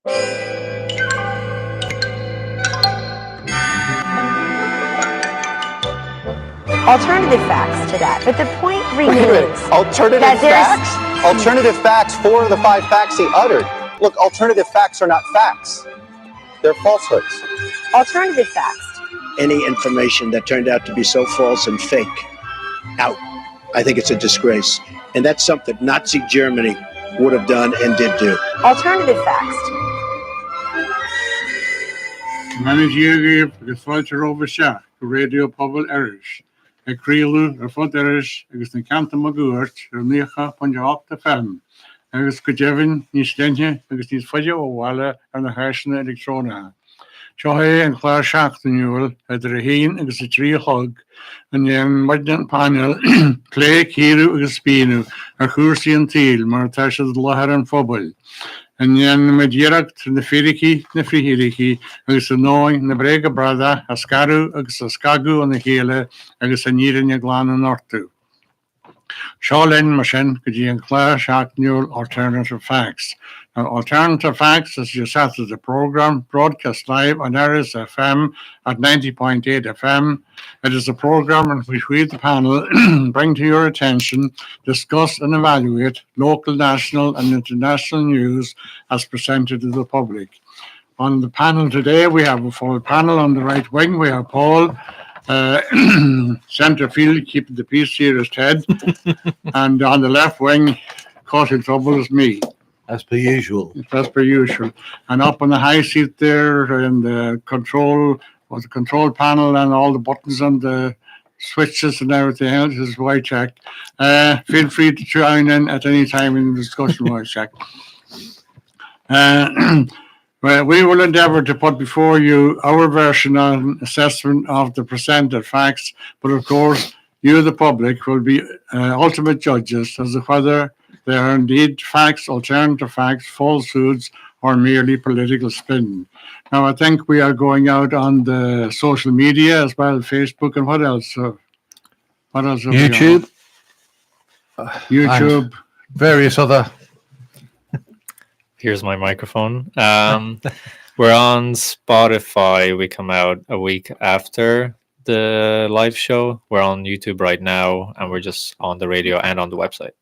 Alternative facts to that, but the point Wait a minute. remains Alternative that facts? Alternative facts, 4 of the 5 facts he uttered. Look, alternative facts are not facts. They're falsehoods. alternative facts. Any information that turned out to be so false and fake, out. I think it's a disgrace. And that's something Nazi Germany would have done and did do. Alternative facts. Manager gefáilte over seach go radio pobl Irish. Crealu fod Irish agus na canta magúirt níocha pondeachta FM. Agus go Jevin ní stenne agus níos faide óháile na háisina electróna. Seohé an chláir seachtainúil idir a hín agus a trí hog an maidin panel clé cíú agus spíú ar chúrsaí an tíl mar tá se lethar an phobal. And me dierecht na firici na frihirici agus a nóin na brega brada a scaru agus a skagu an na héle agus a nírin a glán an ortu. Seolin mar sin go dtí an chláir seachtainúil alternative facts. Now, alternative facts is just after the program broadcast live on Eris FM at 90.8 FM. It is a program in which we, the panel, bring to your attention, discuss and evaluate local, national and international news as presented to the public. On the panel today, we have a full panel. On the right wing, we have Paul, centre field, keeping the peace here as Ted. And on the left wing, caught in trouble is me. As per usual. As per usual. And up on the high seat there in the control panel and all the buttons and the switches and everything else is Wojciech. Feel free to join in at any time in the discussion, Wojciech. Well, we will endeavour to put before you our version on assessment of the presented facts, but of course, you, the public, will be ultimate judges as to whether they are indeed facts, alternative facts, falsehoods, or merely political spin. Now, I think we are going out on the social media as well, Facebook, and what else? What else? YouTube. YouTube. Various other. Here's my microphone. We're on Spotify. We come out a week after the live show. We're on YouTube right now, and we're just on the radio and on the website.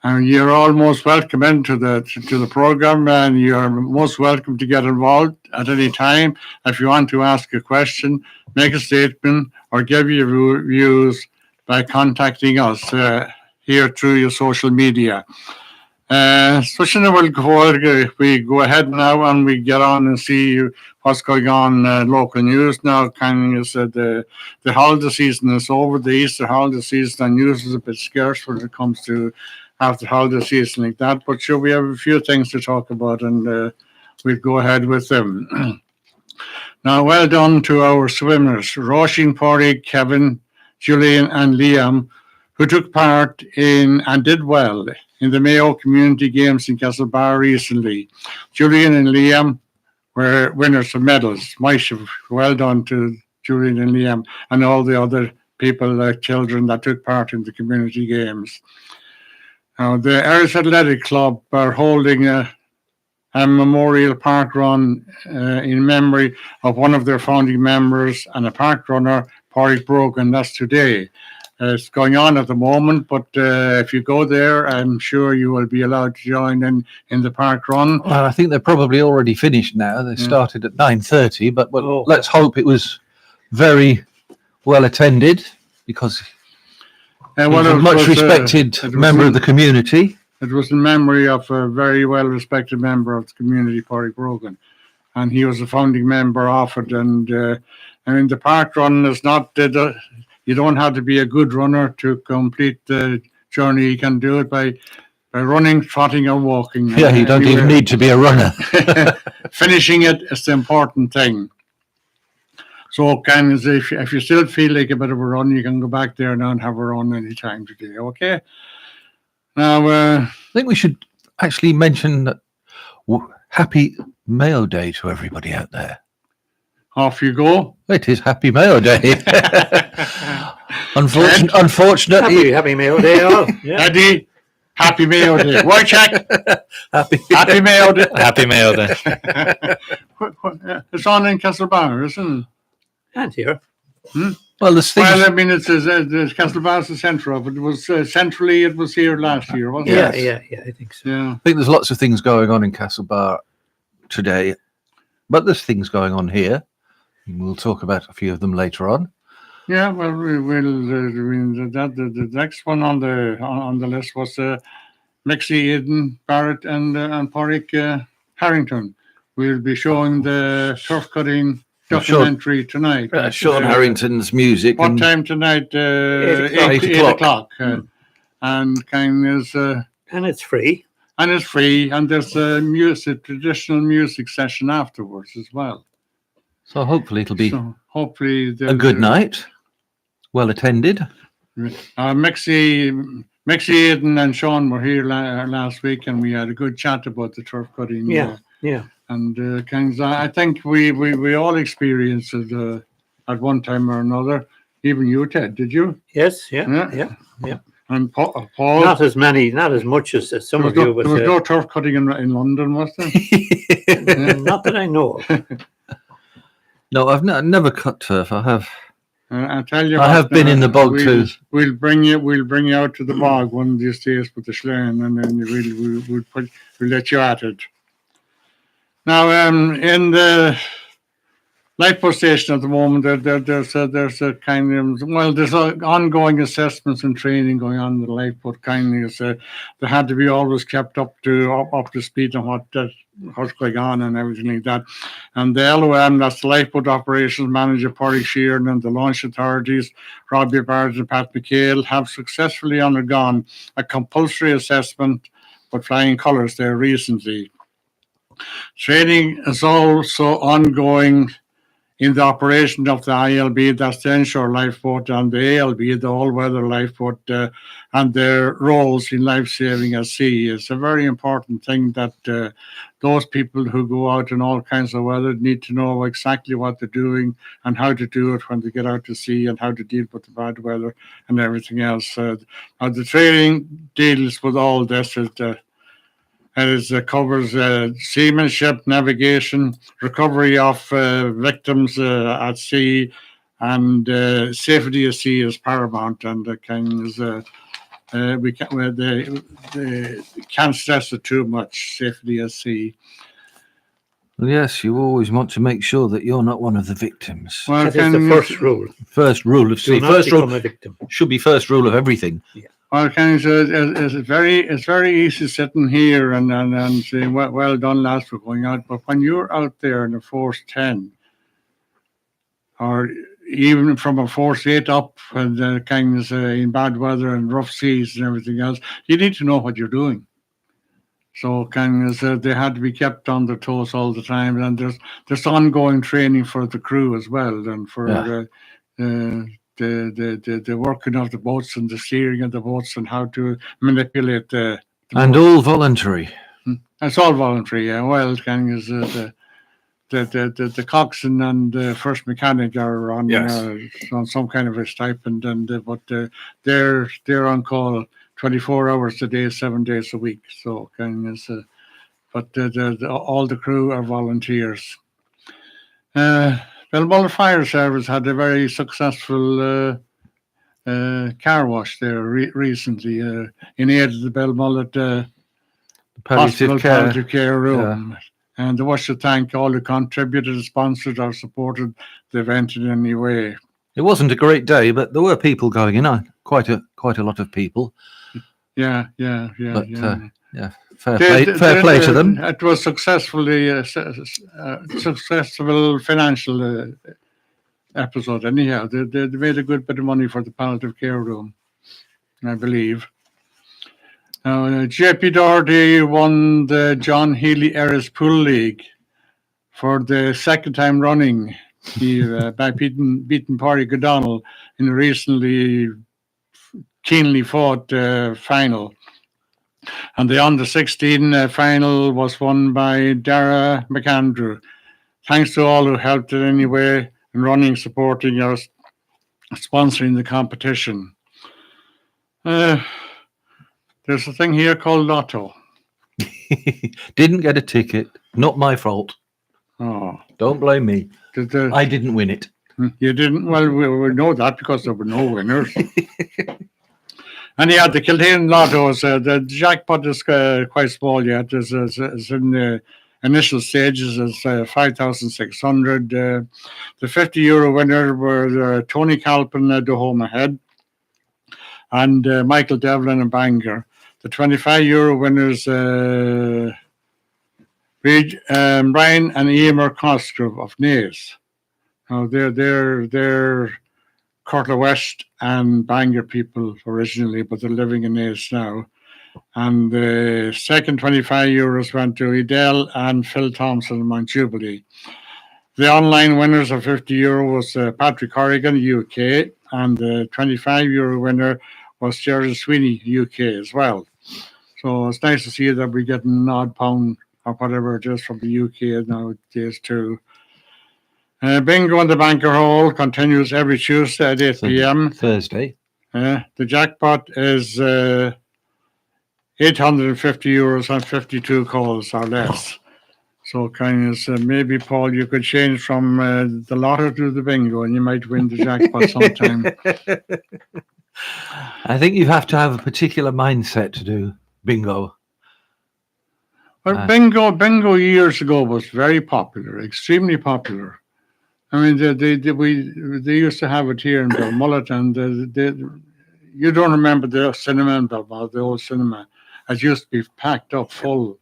And you're all most welcome into the program, and you're most welcome to get involved at any time. If you want to ask a question, make a statement, or give your views by contacting us here through your social media. So we go ahead now and we get on and see what's going on local news now. Kind of said the holiday season is over. The Easter holiday season and news is a bit scarce when it comes to after holiday season like that. But sure, we have a few things to talk about, and we'll go ahead with them. Now, well done to our swimmers, Roisin, Pádraig, Kevin, Julian, and Liam, who took part in and did well in the Mayo Community Games in Castlebar recently. Julian and Liam were winners of medals. Well done to Julian and Liam and all the other people, children that took part in the community games. Now, the Irish Athletic Club are holding a memorial park run in memory of one of their founding members and a park runner, Pádraig Brogan. That's today. It's going on at the moment, but if you go there, I'm sure you will be allowed to join in the park run. Well, I think they're probably already finished now. They started at 9:30, but let's hope it was very well attended, because he's a much respected member of the community. It was in memory of a very well-respected member of the community, Pádraig Brogan, and he was a founding member of it. And the park run is not... you don't have to be a good runner to complete the journey. You can do it by running, trotting, or walking. Yeah, you don't even need to be a runner. Finishing it is the important thing. So, if you still feel like a bit of a run, you can go back there now and have a run anytime today, okay? Now, I think we should actually mention that Happy Mayo Day to everybody out there. Off you go. It is Happy Mayo Day. Unfortunately, Happy Mayo Day, all. Yeah. Eddie, Happy Mayo Day. Wojciech, Happy Mayo Day. Happy Mayo Day. It's on in Castlebar, isn't it? And here. Well, there's things. Well, I mean, it's Castlebar's the centre of it. It was centrally, it was here last year, wasn't Yeah, it? yeah, I think so. Yeah. I think there's lots of things going on in Castlebar today, but there's things going on here. We'll talk about a few of them later on. Yeah, well, the next one on the list was Mexie Eden, Barrett, and Porrick Harrington. We'll be showing the turf cutting documentary tonight. Sean Harrington's music. What and time tonight? 8 8 o'clock. And kind is And it's free. and it's free, and there's a traditional music session afterwards as well. So hopefully it'll be So hopefully a good night, well attended. Mexie Eden and Sean were here last week, and we had a good chat about the turf cutting. Yeah. And I think we all experienced it at one time or another. Even you, Ted, did you? Yes, Yeah. yeah. And Paul. Not as much as some of you, but there was no turf cutting in London, was there? not that I know of. No, I've never cut turf. I have. I tell you, I have been in the bog too. We'll bring you out to the bog one of these days with the Schlein, and then we'll let you at it. Now, in the lifeboat station at the moment, there's a kind of there's ongoing assessments and training going on in the lifeboat. They had to be always kept up to speed on what's going on and everything like that. And the LOM, that's the Lifeboat Operations Manager, Porrick Sheeran, and the launch authorities, Robbie Barrett and Pat McHale, have successfully undergone a compulsory assessment with flying colours there recently. Training is also ongoing in the operation of the ILB, that's the inshore lifeboat, and the ALB, the all-weather lifeboat, and their roles in life-saving at sea. It's a very important thing that those people who go out in all kinds of weather need to know exactly what they're doing and how to do it when they get out to sea and how to deal with the bad weather and everything else. The training deals with all this. It covers seamanship, navigation, recovery of victims at sea, and safety at sea is paramount. And we can't stress it too much. Safety at sea. Well, yes, you always want to make sure that you're not one of the victims. Well, That is the first rule. First rule of sea. Do not First become rule a victim. should be first rule of everything. Well, it's very easy sitting here and saying, well done, lads, for going out. But when you're out there in a force 10, or even from a force 8 up, and in bad weather and rough seas and everything else, you need to know what you're doing. So they had to be kept on their toes all the time, and there's ongoing training for the crew as well, and for the working of the boats and the steering of the boats and how to manipulate the And boat. all voluntary. It's all voluntary, yeah. Well, the coxswain and the first mechanic are on some kind of a stipend, but they're on call 24 hours a day, 7 days a week. So but all the crew are volunteers. Belmullet Fire Service had a very successful car wash there recently in aid of the Belmullet Hospital Palliative Care Room. And they wish to thank all who contributed, sponsored, or supported the event in any way. It wasn't a great day, but there were people going in. Quite a lot of people. Yeah. Fair play to them. It was successfully successful financial episode. Anyhow, they made a good bit of money for the palliative care room, I believe. Now, JP Doherty won the John Healy Eris Pool League for the second time running, by beating Porrick O'Donnell in a recently keenly fought final. And the under 16 final was won by Dara McAndrew. Thanks to all who helped in any way in running, supporting us, sponsoring the competition. The There's a thing here called Lotto. Didn't get a ticket. Not my fault. Oh, Don't blame me. I didn't win it. you didn't? Well, we know that because there were no winners. And yeah, the Kiltane Lottos, the jackpot is quite small yet. It's in the initial stages. It's 5,600. The €50 winner were Tony Calpin, Dahoma Head, and Michael Devlin and Bangor. The €25 winners, Brian and Emer Cosgrove of Naas. Now they're Cortland West and Bangor people originally, but they're living in Naas now. And the second €25 went to Edel and Phil Thompson in Mount Jubilee. The online winners of €50 was Patrick Corrigan, UK, and the €25 winner was Gerald Sweeney, UK as well. So it's nice to see that we're getting an odd pound or whatever it is from the UK nowadays too. Bingo in the Banker Hall continues every Tuesday at 8 p.m. Thursday. The jackpot is €850 on 52 calls or less. So kind of maybe, Paul, you could change from the lotto to the bingo and you might win the jackpot sometime. I think you have to have a particular mindset to do bingo. Well, bingo years ago was very popular, extremely popular. I mean, they used to have it here in Belmullet, and you don't remember the cinema in Belmullet, the old cinema. It used to be packed up full.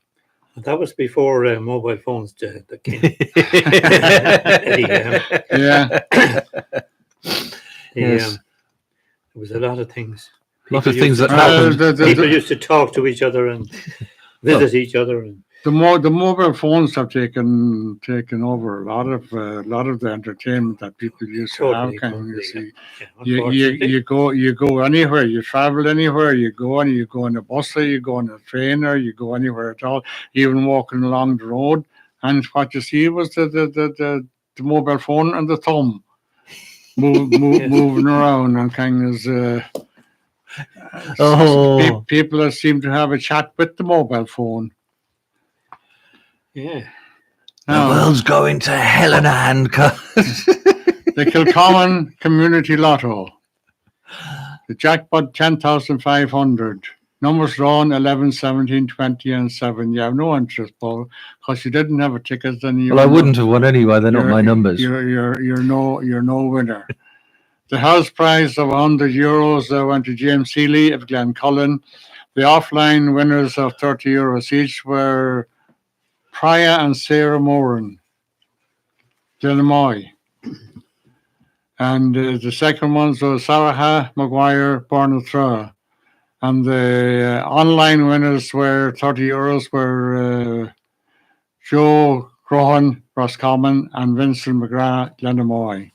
That was before mobile phones that came. Yes. There was a lot of things. A lot of things that happened. People used to talk to each other and visit each other. And the mobile phones have taken over a lot of the entertainment that people used to have. You see, you go anywhere, you travel anywhere, you go on a bus, or you go on a train, or you go anywhere at all, even walking along the road, and what you see was the mobile phone and the thumb moving around, and people seem to have a chat with the mobile phone. Yeah. The world's going to hell in a handcuff. The Kilcommon Community Lotto. The jackpot 10,500. Numbers drawn 11, 17, 20, and 7. You have no interest, Paul, because you didn't have a ticket. Then I wouldn't have won anyway. They're not my numbers. You're no winner. The house prize of €100 went to James Seeley of Glencullen. The offline winners of €30 each were Priya and Sarah Moran, Glenamoy. And the second ones were Sarah Maguire, Barnathra. And the online winners were €30 were Joe Grohan, Roscommon, and Vincent McGrath, Glenamoy.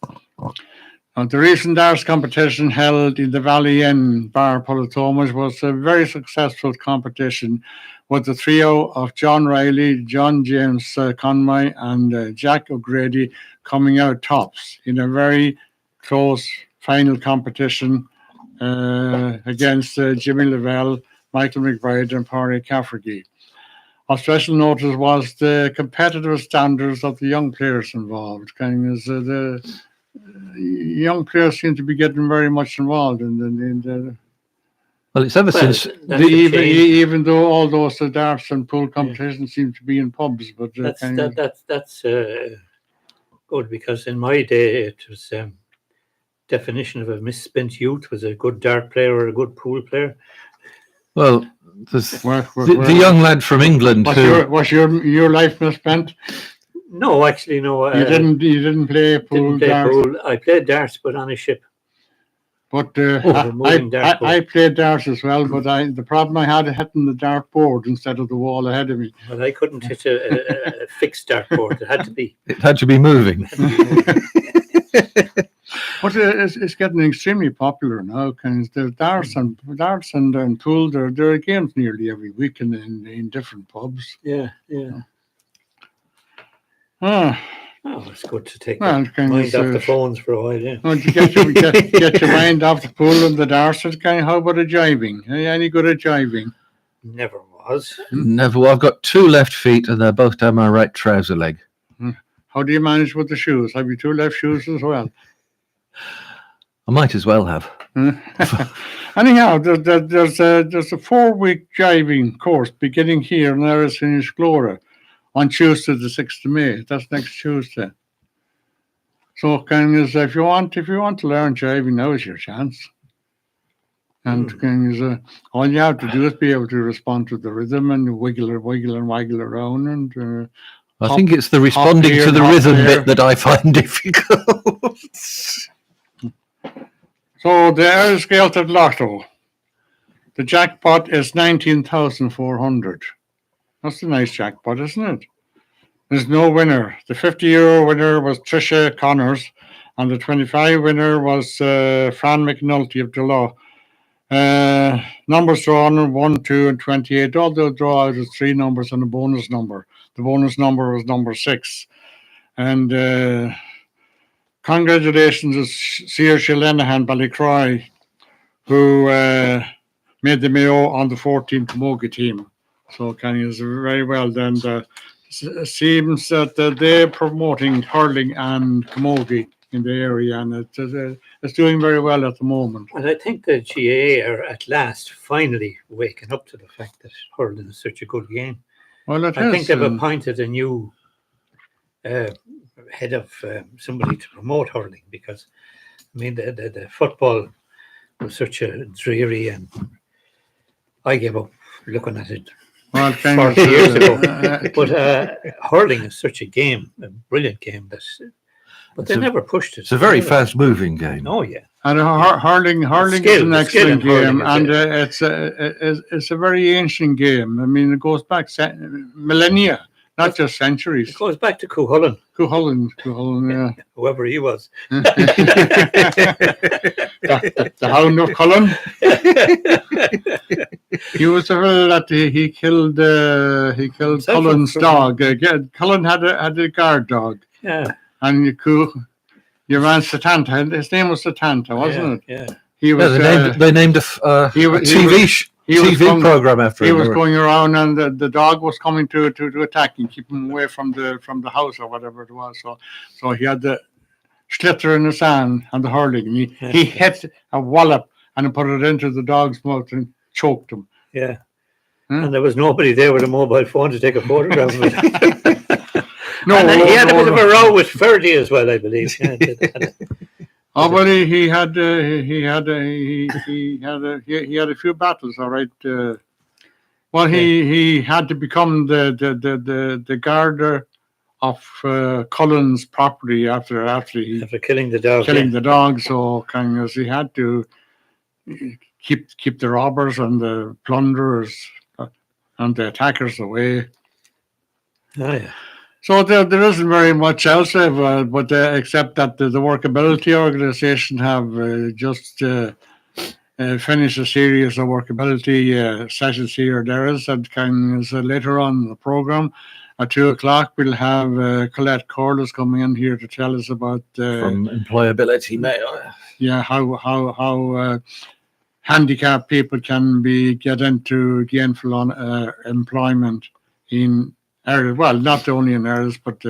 The recent darts competition held in the Valley Inn, Bar Pullatomas, was a very successful competition with the trio of John Riley, John James Conway, and Jack O'Grady coming out tops in a very close final competition against Jimmy Lavelle, Michael McBride, and Parry Cafferty. Of special notice was the competitive standards of the young players involved. The young players seem to be getting very much involved in the well, it's ever since even though all those darts and pool competitions seem to be in pubs, but that's good, because in my day it was definition of a misspent youth was a good dart player or a good pool player. Well, the young lad from England was your life misspent? No, actually, no. You didn't play pool. Pool. I played darts, but on a ship. But I played darts as well. But the problem I had hitting the dart board instead of the wall ahead of me. Well, I couldn't hit a fixed dart board. It had to be. It had to be moving. But it's getting extremely popular now. The darts and pool. There are games nearly every week in different pubs. Yeah. Oh, it's good to take mind off the phones for a while, yeah. Well, to get your mind off the pool and the darts, how about a jiving? Any good at jiving? Never was. Never. I've got 2 left feet, and they're both down my right trouser leg. How do you manage with the shoes? Have you 2 left shoes as well? I might as well have. Anyhow, there's a 4-week driving course beginning here in Erris in Glora on Tuesday, the 6th of May. That's next Tuesday. So, if you want to learn driving, now is your chance. And all you have to do is be able to respond to the rhythm and wiggle around. And I think it's the responding to the rhythm bit that I find difficult. So the Irish Gaeltacht Lotto, the jackpot is 19,400. That's a nice jackpot, isn't it? There's no winner. The €50 winner was Tricia Connors, and the 25 winner was Fran McNulty of Delaw. Numbers drawn 1, 2, and 28. All they'll draw out is 3 numbers and a bonus number. The bonus number was number 6. And congratulations to Saoirse Lenahan Ballycroy, who made the Mayo on the 14th Camogie team. So Kenny is very well done. It seems that they're promoting hurling and camogie in the area, and it's doing very well at the moment. And I think the GAA are at last finally waking up to the fact that hurling is such a good game. Well, I think they've appointed a new head of somebody to promote hurling, because I mean the football was such a dreary, and I gave up looking at it 40 years ago. But hurling is such a game, a brilliant game. But they never pushed it. It's a very fast-moving game. Oh yeah, and hurling is an excellent game, and it's a very ancient game. I mean, it goes back millennia, not just centuries. It goes back to Cuchulainn. Cuchulainn, yeah. Whoever he was. The Hound of Cullen. He was the fellow that he killed Cullen's dog. Cullen had a guard dog. Yeah. And your man Satanta, his name was Satanta, wasn't it? Yeah. He was. They named a TV program after him. He was going around, and the dog was coming to attack and keep him away from the house or whatever it was. So he had the sliotar in his hand and the hurling, and he hit a wallop and put it into the dog's mouth and choked him. Yeah. And there was nobody there with a mobile phone to take a photograph of it. No, and he had a bit of a row with Ferdy as well, I believe. Oh, well, he had a few battles, all right. Well, he had to become the guarder of Cullen's property after killing the dog. The dog, so he had to keep the robbers and the plunderers and the attackers away. Oh yeah. So there isn't very much else, but except that the Workability Organisation have just finished a series of workability sessions here. There is, and later on in the programme at 2:00 we'll have Colette Corliss coming in here to tell us about from Employability Mayo. Yeah, how handicapped people can get into gainful employment in areas. Well, not only in areas, but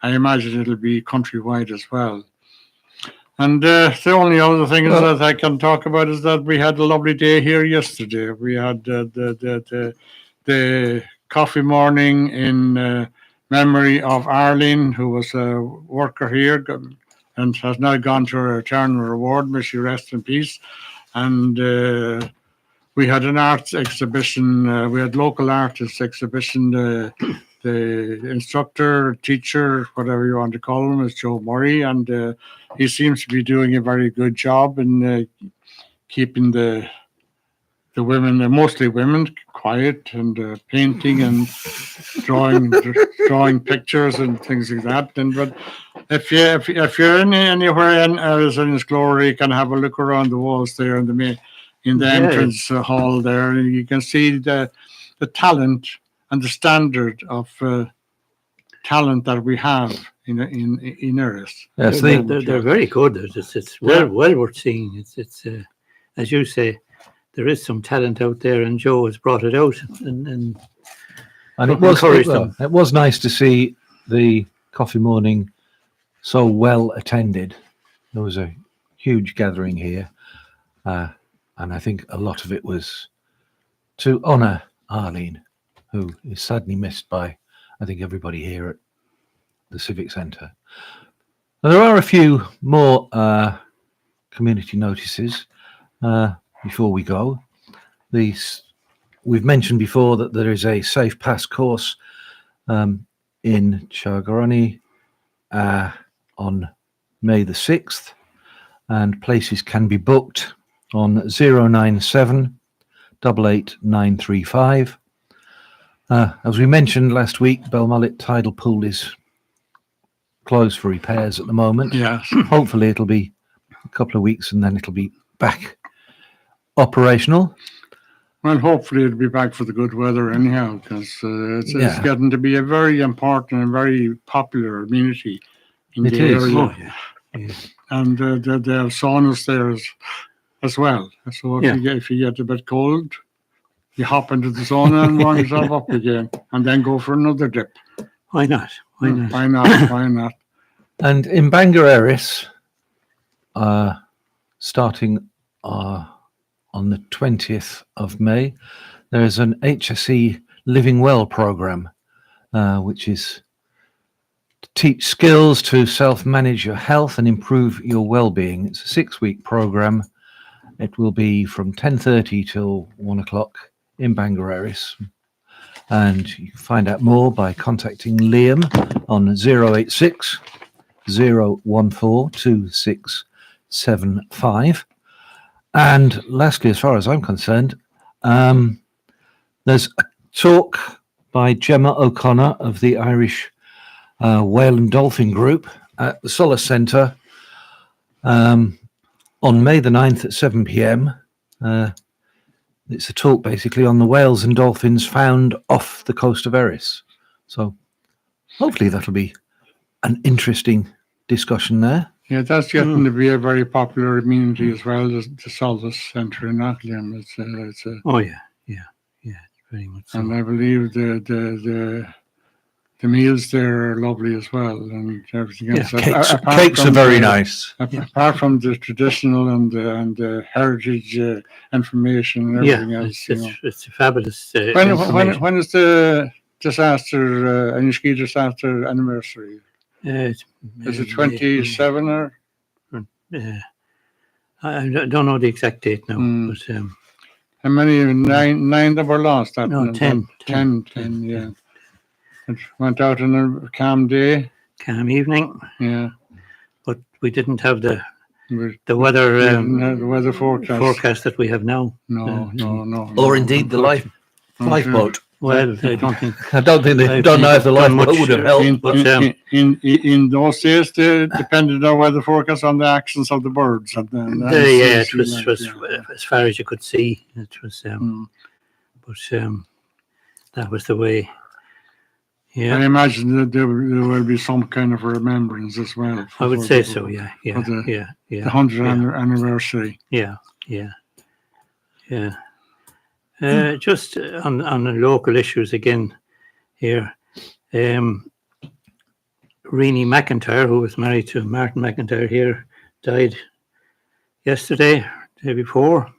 I imagine it'll be countrywide as well. And the only other thing that I can talk about is that we had a lovely day here yesterday. We had the coffee morning in memory of Arlene, who was a worker here and has now gone to her eternal reward. May she rest in peace. And we had an arts exhibition. We had local artists exhibition. The instructor, teacher, whatever you want to call him, is Joe Murray, and he seems to be doing a very good job in keeping the women, mostly women, quiet and painting and drawing pictures and things like that. And but if you're anywhere in Arizona's Glory, you can have a look around the walls there in the entrance hall there, and you can see the talent and the standard of talent that we have in Erris. Yes, they're very good. It's well worth seeing. It's as you say, there is some talent out there, and Joe has brought it out and it them. It was nice to see the coffee morning so well attended. There was a huge gathering here, and I think a lot of it was to honour Arlene, who is sadly missed by, I think, everybody here at the Civic Centre. There are a few more community notices before we go. We've mentioned before that there is a Safe Pass course in Chagarani on May the 6th, and places can be booked on 097 88935. As we mentioned last week, Belmullet Tidal Pool is closed for repairs at the moment. Yes. Hopefully it'll be a couple of weeks and then it'll be back operational. Well, hopefully it'll be back for the good weather anyhow, because it's getting to be a very important and very popular amenity in the area. Oh, yeah. And they have saunas there as well. So if you get a bit cold, you hop into the sauna and warm yourself up again, and then go for another dip. Why not? Why not? Why not? Why not? And in Bangor Eris, starting on the 20th of May, there is an HSE Living Well program, which is to teach skills to self-manage your health and improve your well-being. It's a 6-week program. It will be from 10:30 till 1 o'clock in Bangor Eris. And you can find out more by contacting Liam on 086 014 2675. And lastly, as far as I'm concerned, there's a talk by Gemma O'Connor of the Irish Whale and Dolphin Group at the Solace Centre on May the 9th at 7 p.m. It's a talk basically on the whales and dolphins found off the coast of Eris. So hopefully that'll be an interesting discussion there. Yeah, that's getting to be a very popular amenity as well, the Solace Centre in Acklam. It's a Oh yeah, very much so. And I believe the meals there are lovely as well, and everything else. Cakes are very nice. Apart from the traditional and the heritage information and everything else. It's a fabulous. When is the disaster, Inishki disaster anniversary? Is it 27 or? I don't know the exact date now, but how many? Nine that were lost. No, 10. 10, yeah. It went out on a calm day. Calm evening. Yeah. But we didn't have the weather the weather forecast that we have now. No. Or indeed the lifeboat. Well, I don't think they don't know if the lifeboat would have helped. In those days, they depended on weather forecast on the actions of the birds. It was as far as you could see. It was, but that was the way. Yeah, I imagine that there will be some kind of remembrance as well. I would say so. Yeah. The 100th anniversary. Yeah. Just on the local issues again here. Renee McIntyre, who was married to Martin McIntyre here, died yesterday, day before.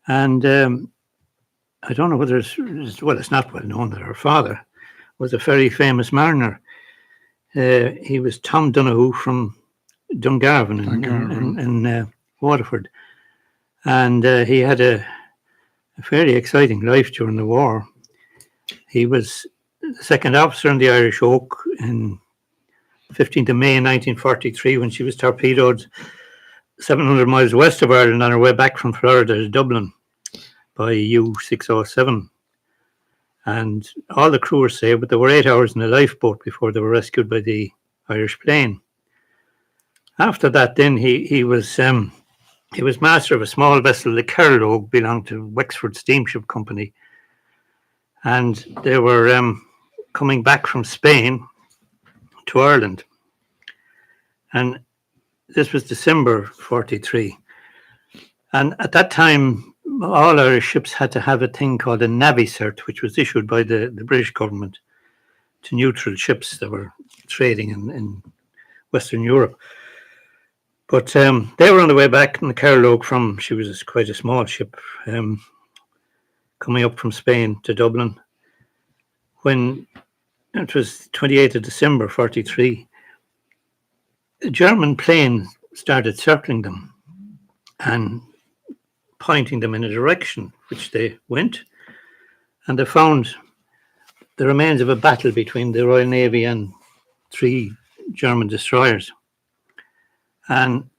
And I don't know whether it's not well known that her father was a very famous mariner. He was Tom Donoghue from Dungarvan in Waterford. And he had a fairly exciting life during the war. He was the second officer in the Irish Oak in 15th of May 1943 when she was torpedoed 700 miles west of Ireland on her way back from Florida to Dublin by U-607. And all the crew were saved, but there were 8 hours in a lifeboat before they were rescued by the Irish plane. After that, then he was master of a small vessel, the Kerlogue, belonged to Wexford Steamship Company, and they were coming back from Spain to Ireland. And this was December 43. And at that time, all our ships had to have a thing called a Navy Cert, which was issued by the British government to neutral ships that were trading in Western Europe. But they were on the way back in the Carlogue from, she was quite a small ship, coming up from Spain to Dublin. When it was 28th of December, 43, a German plane started circling them and pointing them in a direction which they went. And they found the remains of a battle between the Royal Navy and 3 German destroyers. And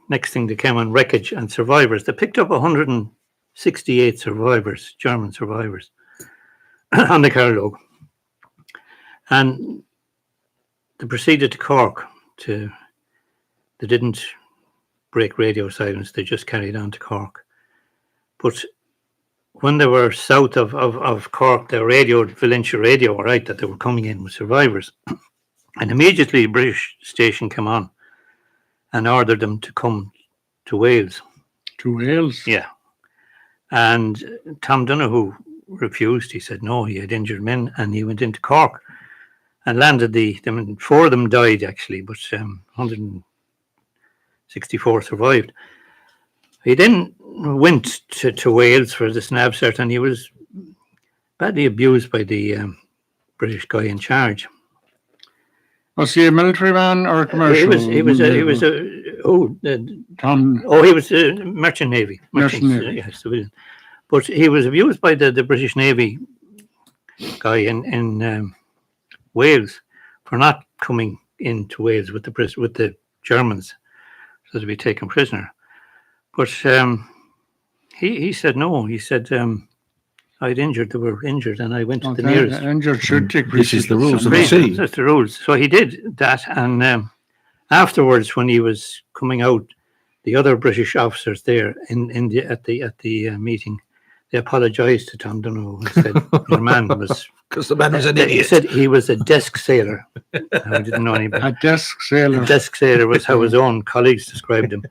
next thing they came on wreckage and survivors. They picked up 168 survivors, German survivors, on the Carlogue. And they proceeded to Cork. They didn't break radio silence, they just carried on to Cork. But when they were south of Cork, they radioed Valentia Radio, right, that they were coming in with survivors. And immediately a British station came on and ordered them to come to Wales. To Wales? Yeah. And Tom Donoghue refused. He said no, he had injured men, and he went into Cork and landed them. 4 of them died, actually, but 164 survived. He then went to Wales for this NAV cert, and he was badly abused by the British guy in charge. Was he a military man or a commercial? He was a merchant navy. Merchant Navy. Yeah, civilian. But he was abused by the British Navy guy in Wales for not coming into Wales with the Germans, so to be taken prisoner. But he said no. He said they were injured, and I went to the nearest. Injured should take This is the rules of the sea. That's the rules. So he did that, and afterwards, when he was coming out, the other British officers there at the meeting, they apologised to Tom Donoghue and said your man was. Because the man was an idiot. He said he was a desk sailor. I didn't know anybody. A desk sailor. A desk sailor was how his own colleagues described him.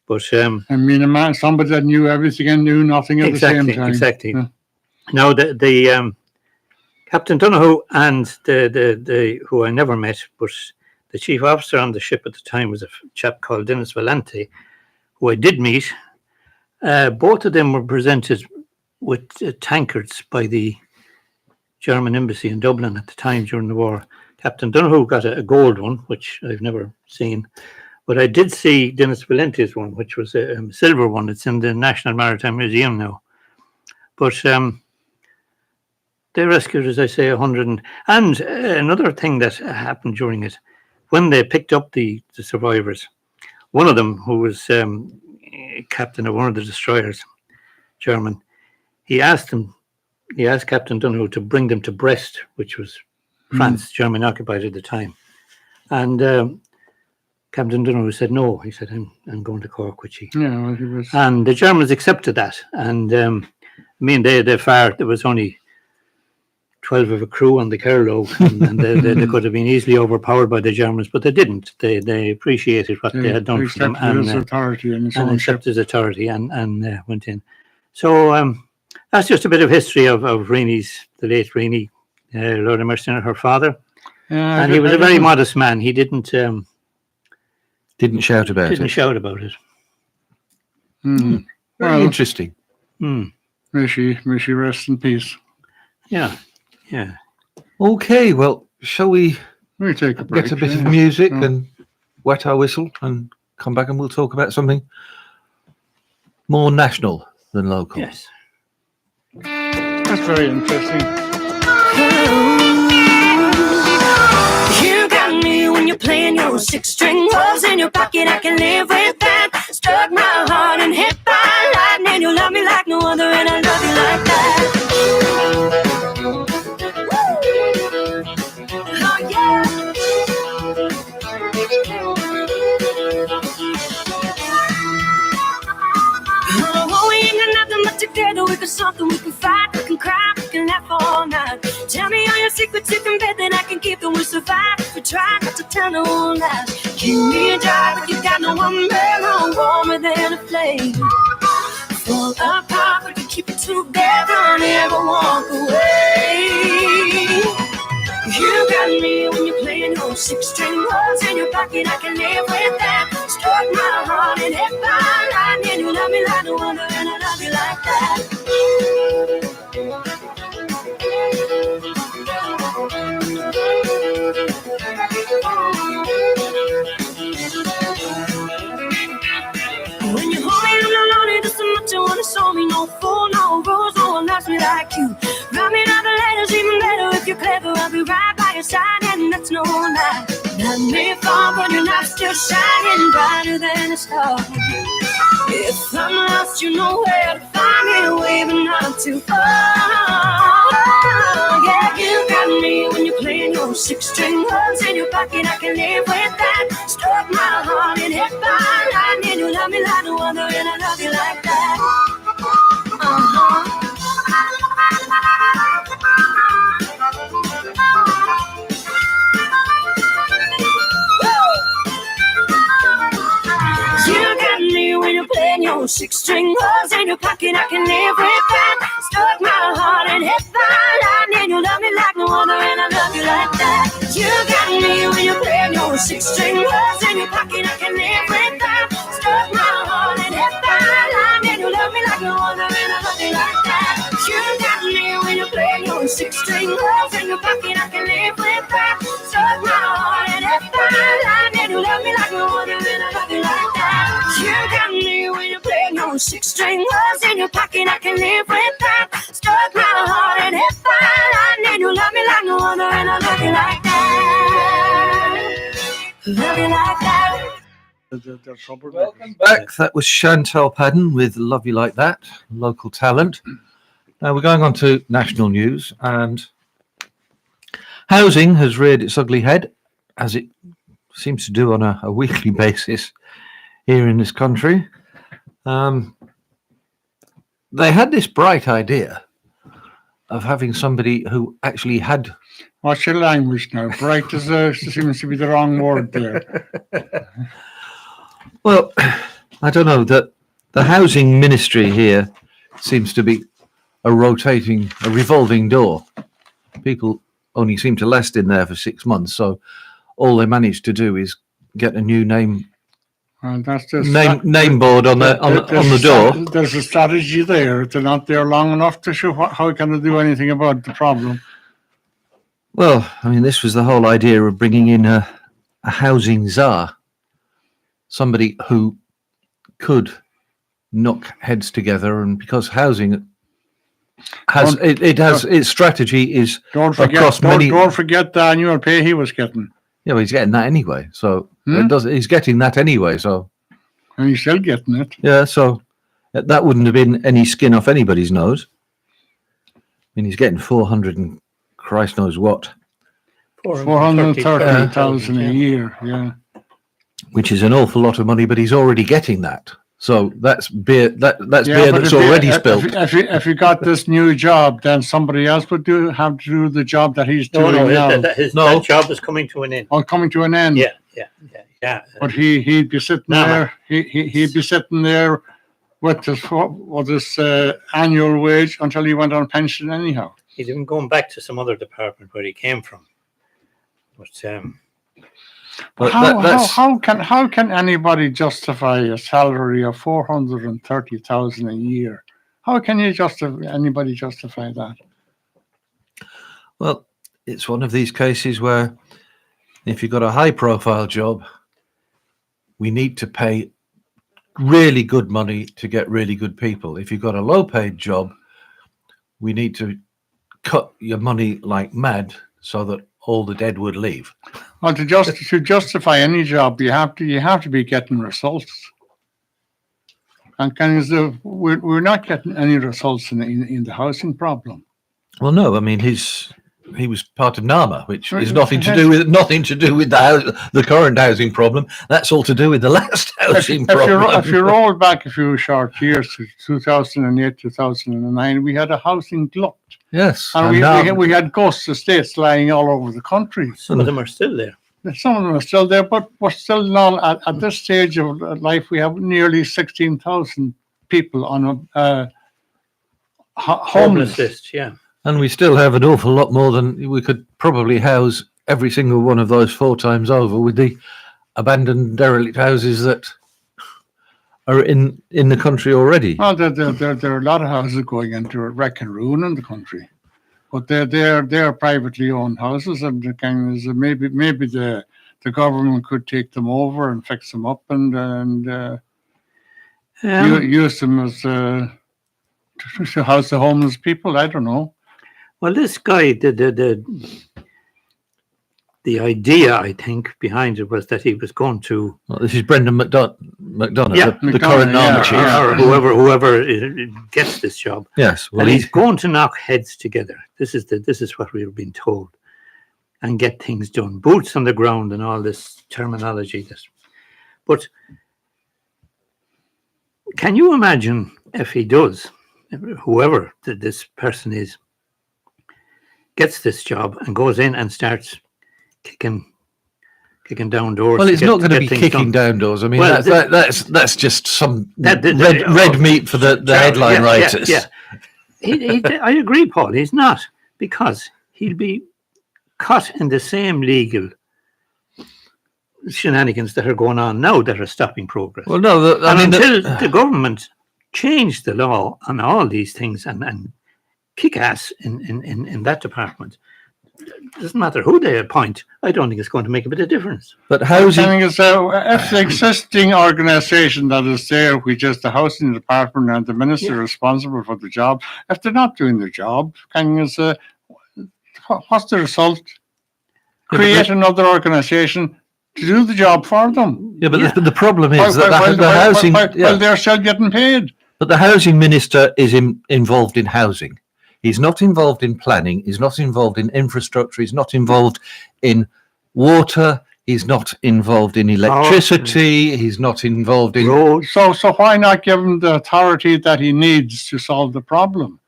But I mean, a man, somebody that knew everything and knew nothing at the same time. Exactly. Yeah. Now the Captain Donoghue and the who I never met, but the chief officer on the ship at the time was a chap called Dennis Valente, who I did meet. Both of them were presented with tankards by the German embassy in Dublin at the time during the war. Captain Donoghue got a gold one, which I've never seen. But I did see Dennis Valente's one, which was a silver one. It's in the National Maritime Museum now. But they rescued, as I say, 100. And another thing that happened during it, when they picked up the survivors, one of them, who was captain of one of the destroyers, German, he asked Captain Donoghue to bring them to Brest, which was France, German occupied at the time. And Captain Donoghue said no. He said, I'm going to Cork with you. Yeah, well, he was. And the Germans accepted that. And I mean, there was only 12 of a crew on the Carlogue, and they could have been easily overpowered by the Germans, but they didn't. They appreciated what they had done for them, and accepted his authority and went in. So that's just a bit of history of Reenie's, the late Reenie, Lord of Mercy on her father. And he was a very modest man. He didn't shout about it. Mm. Very interesting. May she rest in peace. Yeah. Okay, well, shall we take a break, get a bit of music and wet our whistle and come back and we'll talk about something more national than local. Yes. That's very interesting. You got me when you're playing your 6-string rolls in your pocket. I can live with that. Struck my heart and hit by lightning. You love me like no other, and I love you like that. Oh yeah. Oh, we ain't got nothing but together. We can something, we can fight, we can cry, we can laugh all night. Tell me all your secrets you can bet that I can keep them. We'll survive if we try not to tell no lies. Keep me dry, but you got no umbrella warmer than a flame. fall apart, we can keep it together, never walk away. You got me when you're playing your 6-string chords in your pocket, I can live with that. Struck my heart and hit my line, and you love me like no other, and I love you like that. When you hold me, I'm not lonely, just so much you wanna show me. No fool, no rules, no one loves me like you. Write me another letters, even better if you're clever. I'll be right by your side, and that's no lie. Let me fall, but your light's still shining brighter than a star. If I'm lost, you know where to find me, away but not too far. Yeah, you got me when you're playing your 6-string chords in your pocket, I can live with that. Struck my heart and hit my line, and you love me like no other, and I love you like that. You got me when you're playing your 6-string chords in your pocket, I can live with that. Struck my heart and hit my line, and you love me like no other, and I love you like that. You got me when you're playing your 6-string chords in your pocket, I can live with that. Struck my heart and hit my line, and you love me like no other, and I love you like that. You got me when you're playing your 6-string chords in your pocket, I can live with that. Struck my heart and hit my line, and you love me like no other, and I love you like that. You got me when you're playing your 6-string chords in your pocket, I can live with that. Struck my heart and hit my line, and you love me like no other, and I love you like that. Love you like that. Welcome back. That was Chantal Padden with Love You Like That, local talent. Now we're going on to national news, and housing has reared its ugly head, as it seems to do on a weekly basis here in this country. They had this bright idea of having somebody who actually had... What's your language now? Bright seems to be the wrong word there. Well, I don't know. The housing ministry here seems to be a revolving door. People only seem to last in there for 6 months, so all they manage to do is get a new name that's just name board on the door. There's a strategy there. They're not there long enough to show how can they do anything about the problem. Well, I mean, this was the whole idea of bringing in a housing czar, somebody who could knock heads together, and because housing has its strategy is don't forget the annual pay he was getting. Yeah, well, he's getting that anyway. So he's getting that anyway. So and he's still getting it. Yeah, so that wouldn't have been any skin off anybody's nose. I mean, he's getting 400 and Christ knows what. 430,000 a year. Yeah, which is an awful lot of money, but he's already getting that. So that's beer. That's beer that's already spilled. If you got this new job, then somebody else would have to do the job that he's doing now. That job is coming to an end. Oh, coming to an end. Yeah. But he'd be sitting there. He'd be sitting there with this annual wage until he went on pension. Anyhow, he's even going back to some other department where he came from. But how can anybody justify a salary of 430,000 a year? How can anybody justify that? Well, it's one of these cases where if you've got a high-profile job, we need to pay really good money to get really good people. If you've got a low-paid job, we need to cut your money like mad so that all the dead would leave. Well, to justify any job, you have to be getting results. And we're not getting any results in the housing problem. Well, no, I mean he was part of NAMA, which is nothing to do with the current housing problem. That's all to do with the last housing problem. If you roll back a few short years to 2008, 2009, we had a housing glut. Yes, and we had ghost estates lying all over the country. Some of them are still there. Some of them are still there, but we're still not at this stage of life. We have nearly 16,000 people on a Homeless homeless. list, yeah. And we still have an awful lot more than we could probably house every single one of those 4 times over with the abandoned derelict houses that are in the country already. Well, there are a lot of houses going into wreck and ruin in the country, but they're privately owned houses, and the kind of maybe the government could take them over and fix them up and use them as to house the homeless people. I don't know. Well, this guy, the idea, I think, behind it was that he was going to, Well, this is Brendan McDonough, Yeah, the current McDonough, army chief. or whoever gets this job, Yes, well, and he's going to knock heads together. This is what we've been told, and get things done, boots on the ground, and all this terminology. But can you imagine if he does, whoever this person is, gets this job and goes in and starts kicking down doors? Well, it's not going to be things kicking done. down doors. I mean, Well, that's just some That- red meat for the headline writers. Yeah. I agree, Paul. He's not, because he'll be caught in the same legal shenanigans that are going on now that are stopping progress. Well, no, Until the government change the law on all these things and kick ass in that department, it doesn't matter who they appoint. I don't think it's going to make a bit of difference. but The housing. thing is, if the existing organisation that is there, which is the housing department and the minister responsible for the job, if they're not doing their job, what's the result? Create another organisation to do the job for them. Yeah, but Yeah. The problem is that While the housing. they're still getting paid. But the housing minister is involved in housing. He's not involved in planning. He's not involved in infrastructure. He's not involved in water. He's not involved in electricity. He's not involved in Roads. So why not give him the authority that he needs to solve the problem?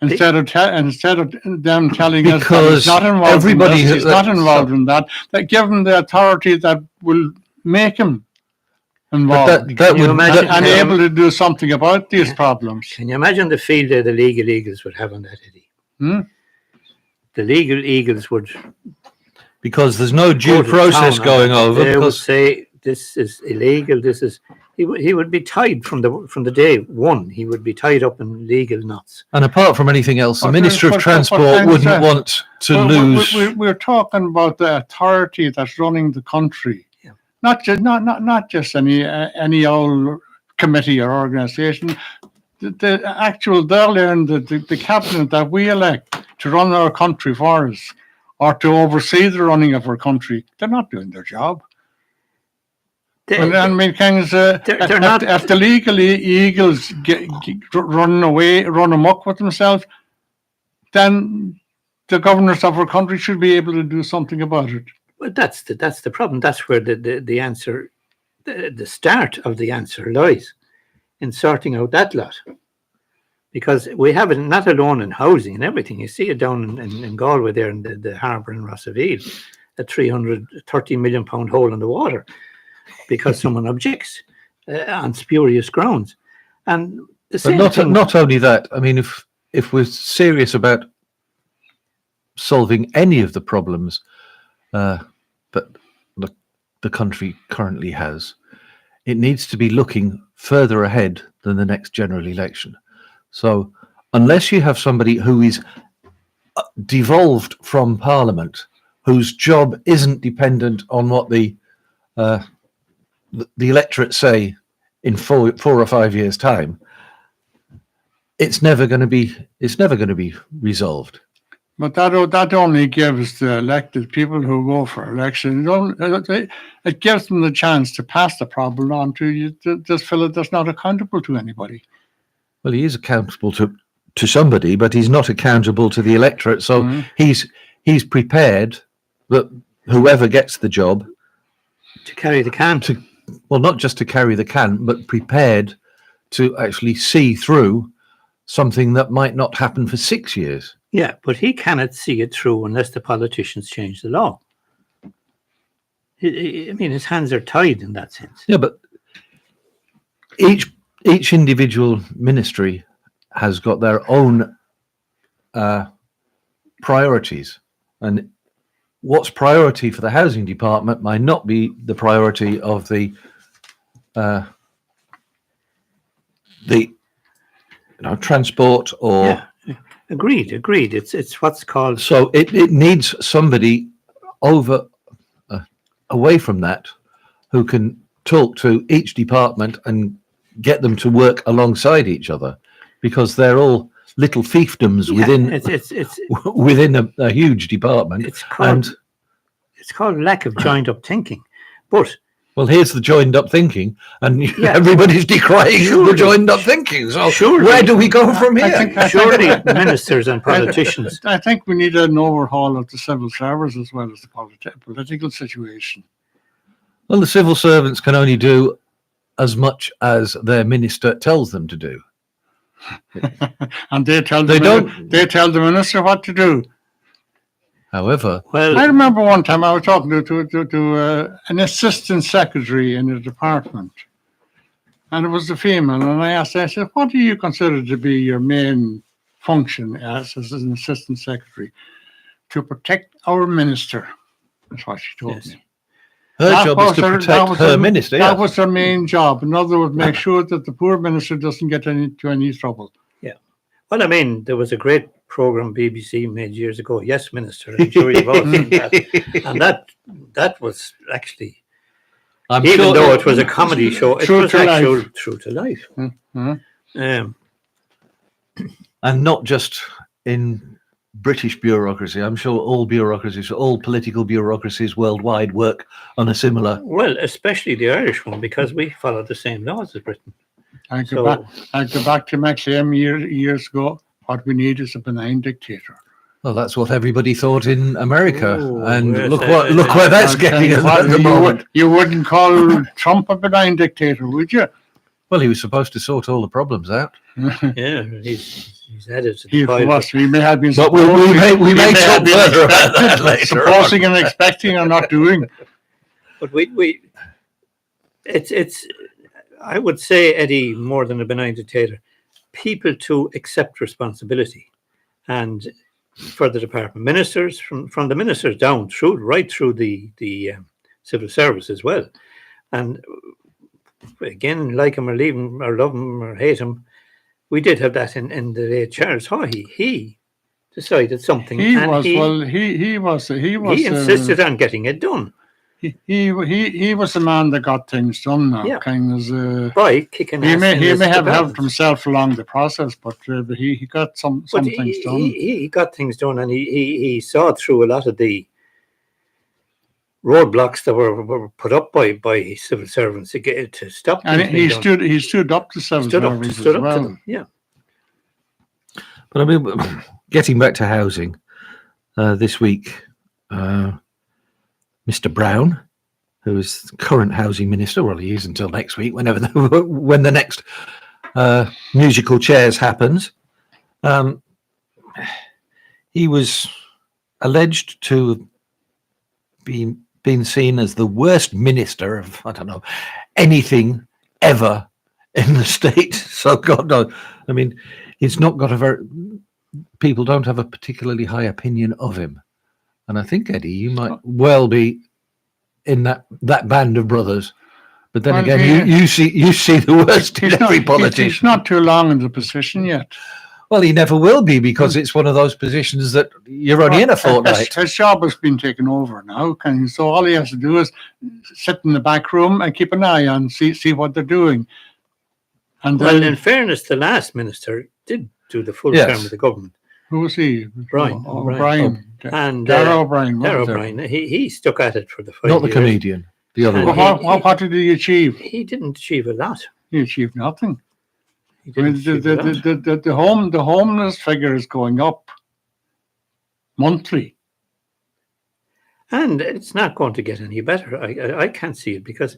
Instead of them telling us that Because he's not involved everybody in this, he's not that- involved in that, they give him the authority that will make him involved that Can you would imagine- and able to do something about these problems. Can you imagine the field day the legal eagles would have on that, Eddie? Hmm? The legal eagles would because there's no go due to process town going on it. over. They would Because say this is illegal. This is he would be tied from the day one. He would be tied up in legal knots. and apart from anything else, the But Minister of but Transport then, wouldn't want to Well, lose. We're talking about the authority that's running the country, Yeah. not just any old committee or organisation. The actual the cabinet that we elect to run our country for us, or to oversee the running of our country, they're not doing their job. Well, I mean, they're not- if the legal eagles run amok with themselves, then the governors of our country should be able to do something about it. Well, that's the problem. That's where the answer, the start of the answer lies, in sorting out that lot. Because we have it not alone in housing and everything. You see it down in Galway there in the harbour in Rossaville, a £330 million hole in the water, because someone objects on spurious grounds. And the But same not thing, not only that. I mean, if we're serious about solving any of the problems that the country currently has, it needs to be looking further ahead than the next general election. So unless you have somebody who is devolved from Parliament, whose job isn't dependent on what the electorate say in 4 or 5 years' time, it's never going to be resolved. But that only gives the elected people who go for election, it gives them the chance to pass the problem on to this fellow that's not accountable to anybody. Well, he is accountable to somebody, but he's not accountable to the electorate. So he's prepared that whoever gets the job to carry the can. not just to carry the can, but prepared to actually see through something that might not happen for 6 years. Yeah, but he cannot see it through unless the politicians change the law. I mean, his hands are tied in that sense. Yeah, but each individual ministry has got their own priorities, and what's priority for the housing department might not be the priority of the transport or. Yeah. Agreed. It's what's called. So it needs somebody away from that who can talk to each department and get them to work alongside each other, because they're all little fiefdoms within a huge department. It's called lack of joined up thinking. But well, here's the joined up thinking, and everybody's decrying the joined up thinking. So where do we go from here? Surely ministers and politicians. I think we need an overhaul of the civil service as well as the political situation. Well, the civil servants can only do as much as their minister tells them to do. And they tell the minister what to do. However, I remember one time I was talking to an assistant secretary in a department, and it was a female, and I said, what do you consider to be your main function as an assistant secretary? To protect our minister. That's what she told me. Her job is to protect her minister. That was her main job. In other words, make sure that the poor minister doesn't get into any trouble. Yeah. Well, I mean, there was a great program BBC made years ago, Yes Minister. I'm sure you've all seen that. And that was actually, even though it was a comedy show, it was actual true to life. Mm-hmm. And not just in British bureaucracy. I'm sure all bureaucracies, all political bureaucracies worldwide work on a similar. Well, especially the Irish one, because we follow the same laws as Britain. I go back to Max M years ago. What we need is a benign dictator. Well, that's what everybody thought in America, and look where that's getting at the moment. You wouldn't call Trump a benign dictator, would you? Well, he was supposed to sort all the problems out. Yeah, he's added to the pile. We may have been, but we may talk further about that later. Supposing and expecting and not doing. But it's. I would say, Eddie, more than a benign dictator, people to accept responsibility, and for the department, ministers from the ministers down right through the civil service as well, and again, like him or leave him or love him or hate him, we did have that in the late Charles Haughey. He decided something. He insisted on getting it done. He was the man that got things done now. Yeah. By kicking ass. He may have helped himself along the process, but he got some things done. He got things done, and he saw through a lot of the roadblocks that were put up by civil servants to stop. And he stood up to civil servants as well. To them, yeah. But I mean, getting back to housing, this week. Mr. Brown, who is current housing minister, well, he is until next week, when the next musical chairs happens. He was alleged to have been seen as the worst minister of, I don't know, anything ever in the state. So God knows. I mean, he's not got people don't have a particularly high opinion of him. And I think, Eddie, you might well be in that band of brothers. But then again, you see the worst in every politician. He's not too long in the position yet. Well, he never will be, because it's one of those positions that you're only in a fortnight. His job has been taken over now. So all he has to do is sit in the back room and keep an eye on, see what they're doing. And well, in fairness, the last minister did do the full term of the government. Who was he? Brian. O'Brien. And Darragh O'Brien. Darragh O'Brien. He stuck at it for the 5 years. Not the comedian. The other one. What did he achieve? He didn't achieve a lot. He achieved nothing. The homeless figure is going up monthly. And it's not going to get any better. I can't see it, because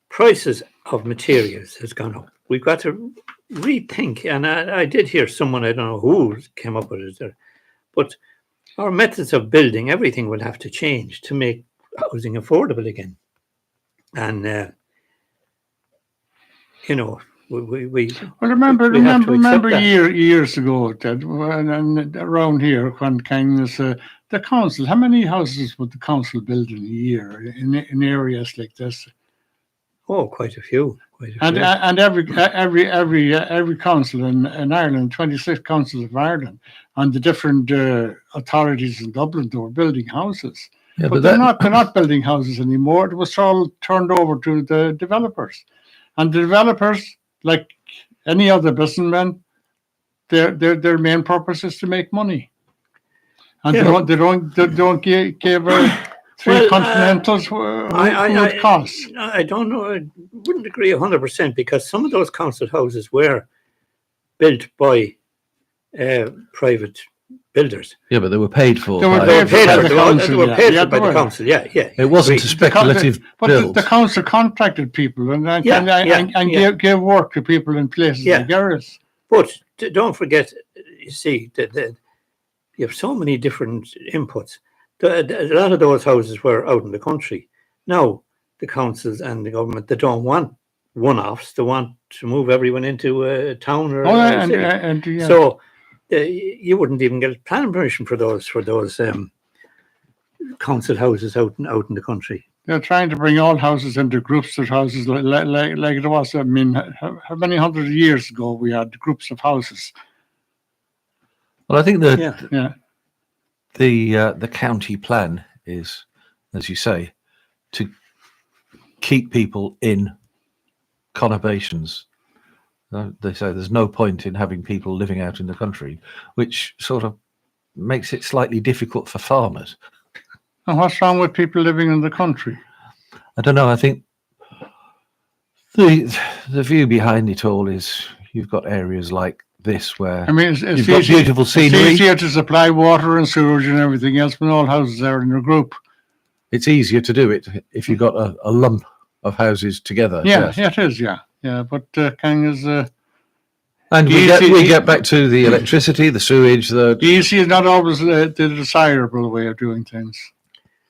prices of materials has gone up. We've got to rethink, and I did hear someone, I don't know who came up with it, but our methods of building, everything will have to change to make housing affordable again. And we Well, remember we have to accept that. years ago, Ted, and around here when Kings, the council, how many houses would the council build in a year in areas like this? Oh, quite a few. And every council in Ireland, 26 councils of Ireland, and the different authorities in Dublin, they were building houses. Yeah, but they're not building houses anymore. It was all turned over to the developers, and the developers, like any other businessman, their main purpose is to make money, and they don't give three continentals what costs. I don't know. I wouldn't agree 100% because some of those council houses were built by private builders. Yeah, but they were paid for. They were paid by the council. Yeah. It wasn't a speculative build. The council contracted people and gave work to people in places like Erris. But don't forget, you see, that you have so many different inputs. A lot of those houses were out in the country. Now, the councils and the government, they don't want one-offs. They want to move everyone into a town or a city. So you wouldn't even get planning permission for those council houses out in the country. They're trying to bring all houses into groups of houses like it was. I mean, how many hundred years ago we had groups of houses? Well, I think the county plan is, as you say, to keep people in conurbations. They say there's no point in having people living out in the country, which sort of makes it slightly difficult for farmers. And what's wrong with people living in the country? I don't know. I think the view behind it all is you've got areas like this where it's got beautiful scenery. It's easier to supply water and sewage and everything else when all houses are in a group. It's easier to do it if you've got a lump of houses together. Yeah, it is. Yeah. But King is. And we get back to the electricity, the sewage. The easy is not always the desirable way of doing things.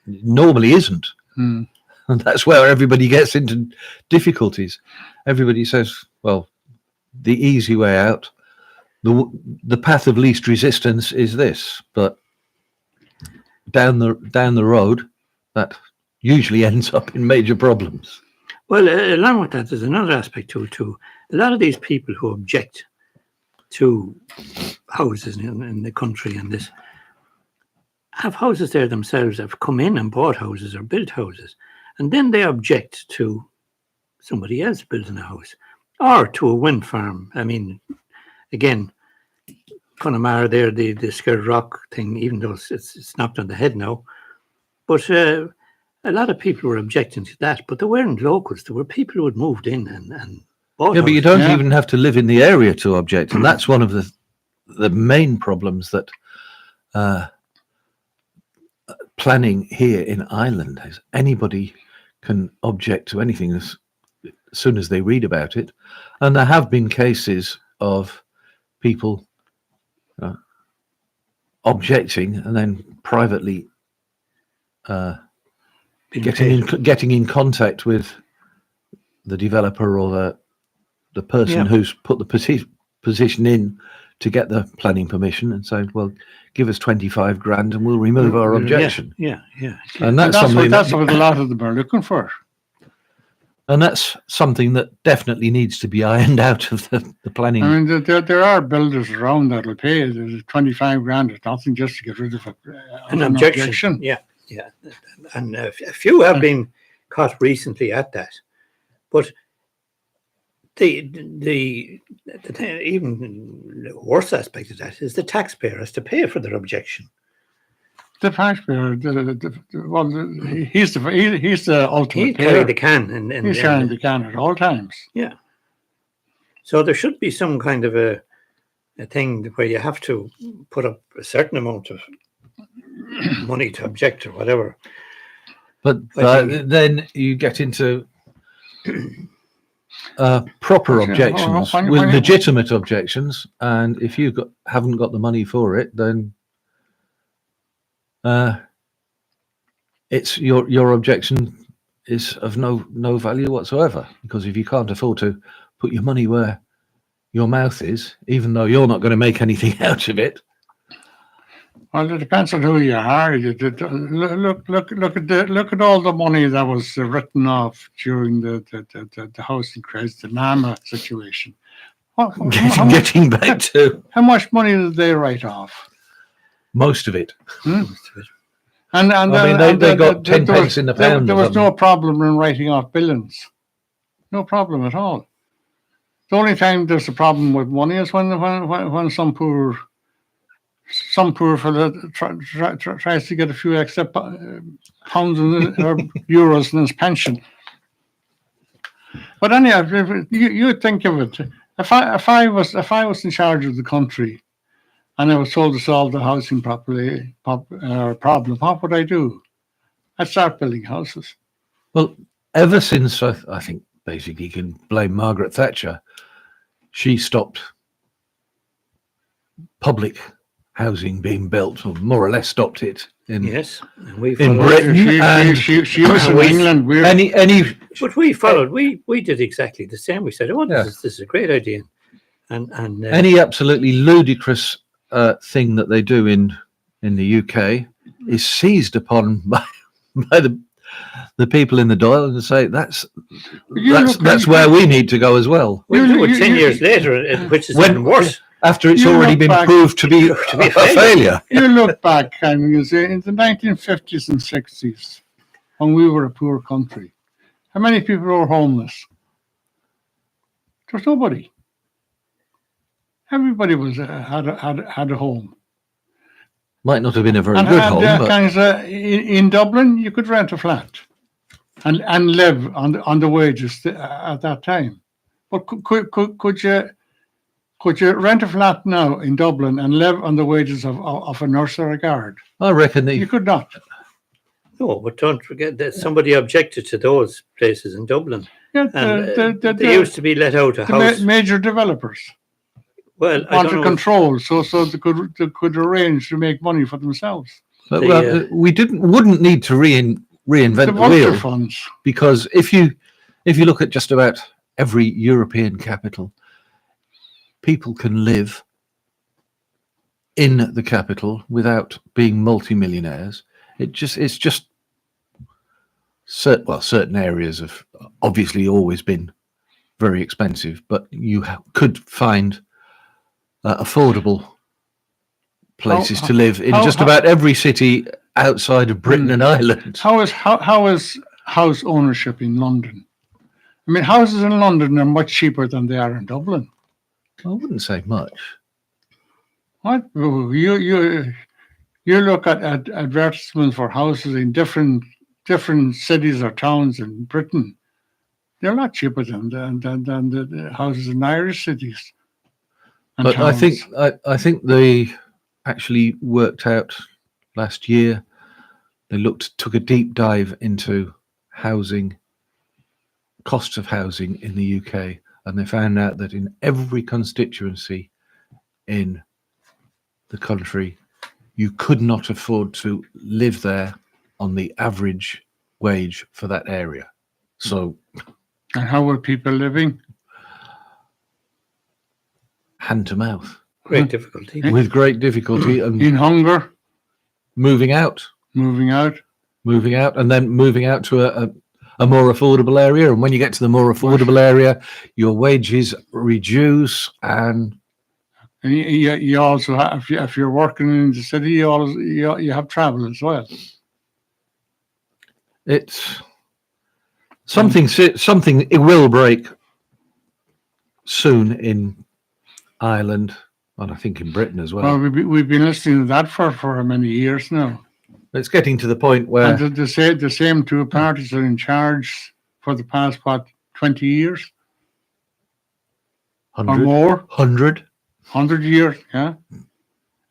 Normally isn't. And that's where everybody gets into difficulties. Everybody says, well, the easy way out, the path of least resistance is this, but down the road, that usually ends up in major problems. Well, along with that, there's another aspect to it too. A lot of these people who object to houses in the country and this have houses there themselves, have come in and bought houses or built houses, and then they object to somebody else building a house or to a wind farm. I mean, again, Connemara there, the Scared Rock thing, even though it's knocked on the head now, but a lot of people were objecting to that, but they weren't locals. There were people who had moved in and bought houses. But you don't even have to live in the area to object, and that's one of the main problems that planning here in Ireland is. Anybody can object to anything as soon as they read about it, and there have been cases of people objecting and then privately getting in contact with the developer or the person who's put the position in to get the planning permission and say, well, give us 25 grand and we'll remove our objection. Yeah. And that's what a lot of them are looking for. And that's something that definitely needs to be ironed out of the planning. I mean, there are builders around that will pay. There's 25 grand or nothing just to get rid of an objection. Yeah. And a few have been caught recently at that. But the even worse aspect of that is the taxpayer has to pay for their objection. The taxpayer, he's the ultimate. He carry the can, and he's carrying the can at all times. Yeah. So there should be some kind of a thing where you have to put up a certain amount of money to object or whatever. But then you get into proper objections with legitimate objections, and if you haven't got the money for it, then it's your objection is of no value whatsoever, because if you can't afford to put your money where your mouth is, even though you're not going to make anything out of it. Well, it depends on who you are. Look at all the money that was written off during the housing crisis, the NAMA situation. Getting back to how much money did they write off? Most of it. Most of it. And they got 10 pence in the pound. There was no problem in writing off billions. No problem at all. The only time there's a problem with money is when some poor fellow tries to get a few extra pounds or euros in his pension. But anyway, you think of it. If I was in charge of the country, and I was told to solve the housing problem, what would I do? I'd start building houses. Well, ever since I think basically you can blame Margaret Thatcher, she stopped public housing being built, or more or less stopped it in Britain. She was in England. But we followed. We did exactly the same. We said, "Oh, this is a great idea," and any absolutely ludicrous thing that they do in the UK is seized upon by the people in the Dáil and say that's where we need to go as well. We'll do it 10 years later, which is even worse. After it's already been proved to be a failure. You look back and you say in the 1950s and 60s, when we were a poor country, how many people were homeless? There was nobody. Everybody had a home. Might not have been a very good home, but in Dublin, you could rent a flat and live on the wages at that time. But could you rent a flat now in Dublin and live on the wages of a nurse or a guard? I reckon you could not. No, but don't forget that somebody objected to those places in Dublin. Yeah, they used to be let out of house. Major developers. Well, wanted control, so they could arrange to make money for themselves. But we wouldn't need to reinvent the wheel funds. Because if you look at just about every European capital, people can live in the capital without being multimillionaires. It's just certain areas have obviously always been very expensive, but you could find affordable places to live in just about every city outside of Britain and Ireland. How is house ownership in London? I mean, houses in London are much cheaper than they are in Dublin. I wouldn't say much. What you look at advertisements for houses in different cities or towns in Britain. They're a lot cheaper than the houses in Irish cities. But towns. I think they actually worked out last year. They took a deep dive into housing, costs of housing in the UK, and they found out that in every constituency in the country, you could not afford to live there on the average wage for that area. So, and how were people living? Hand to mouth. Great difficulty. With great difficulty. And in hunger. Moving out. And then moving out to a more affordable area. And when you get to the more affordable area, your wages reduce. And you also have, if you're working in the city, you have travel as well. It's something it will break soon in Ireland, and I think in Britain as well. Well, we've been listening to that for many years now. It's getting to the point where the same two parties are in charge for the past 20 years 100, or more. 100 years, yeah.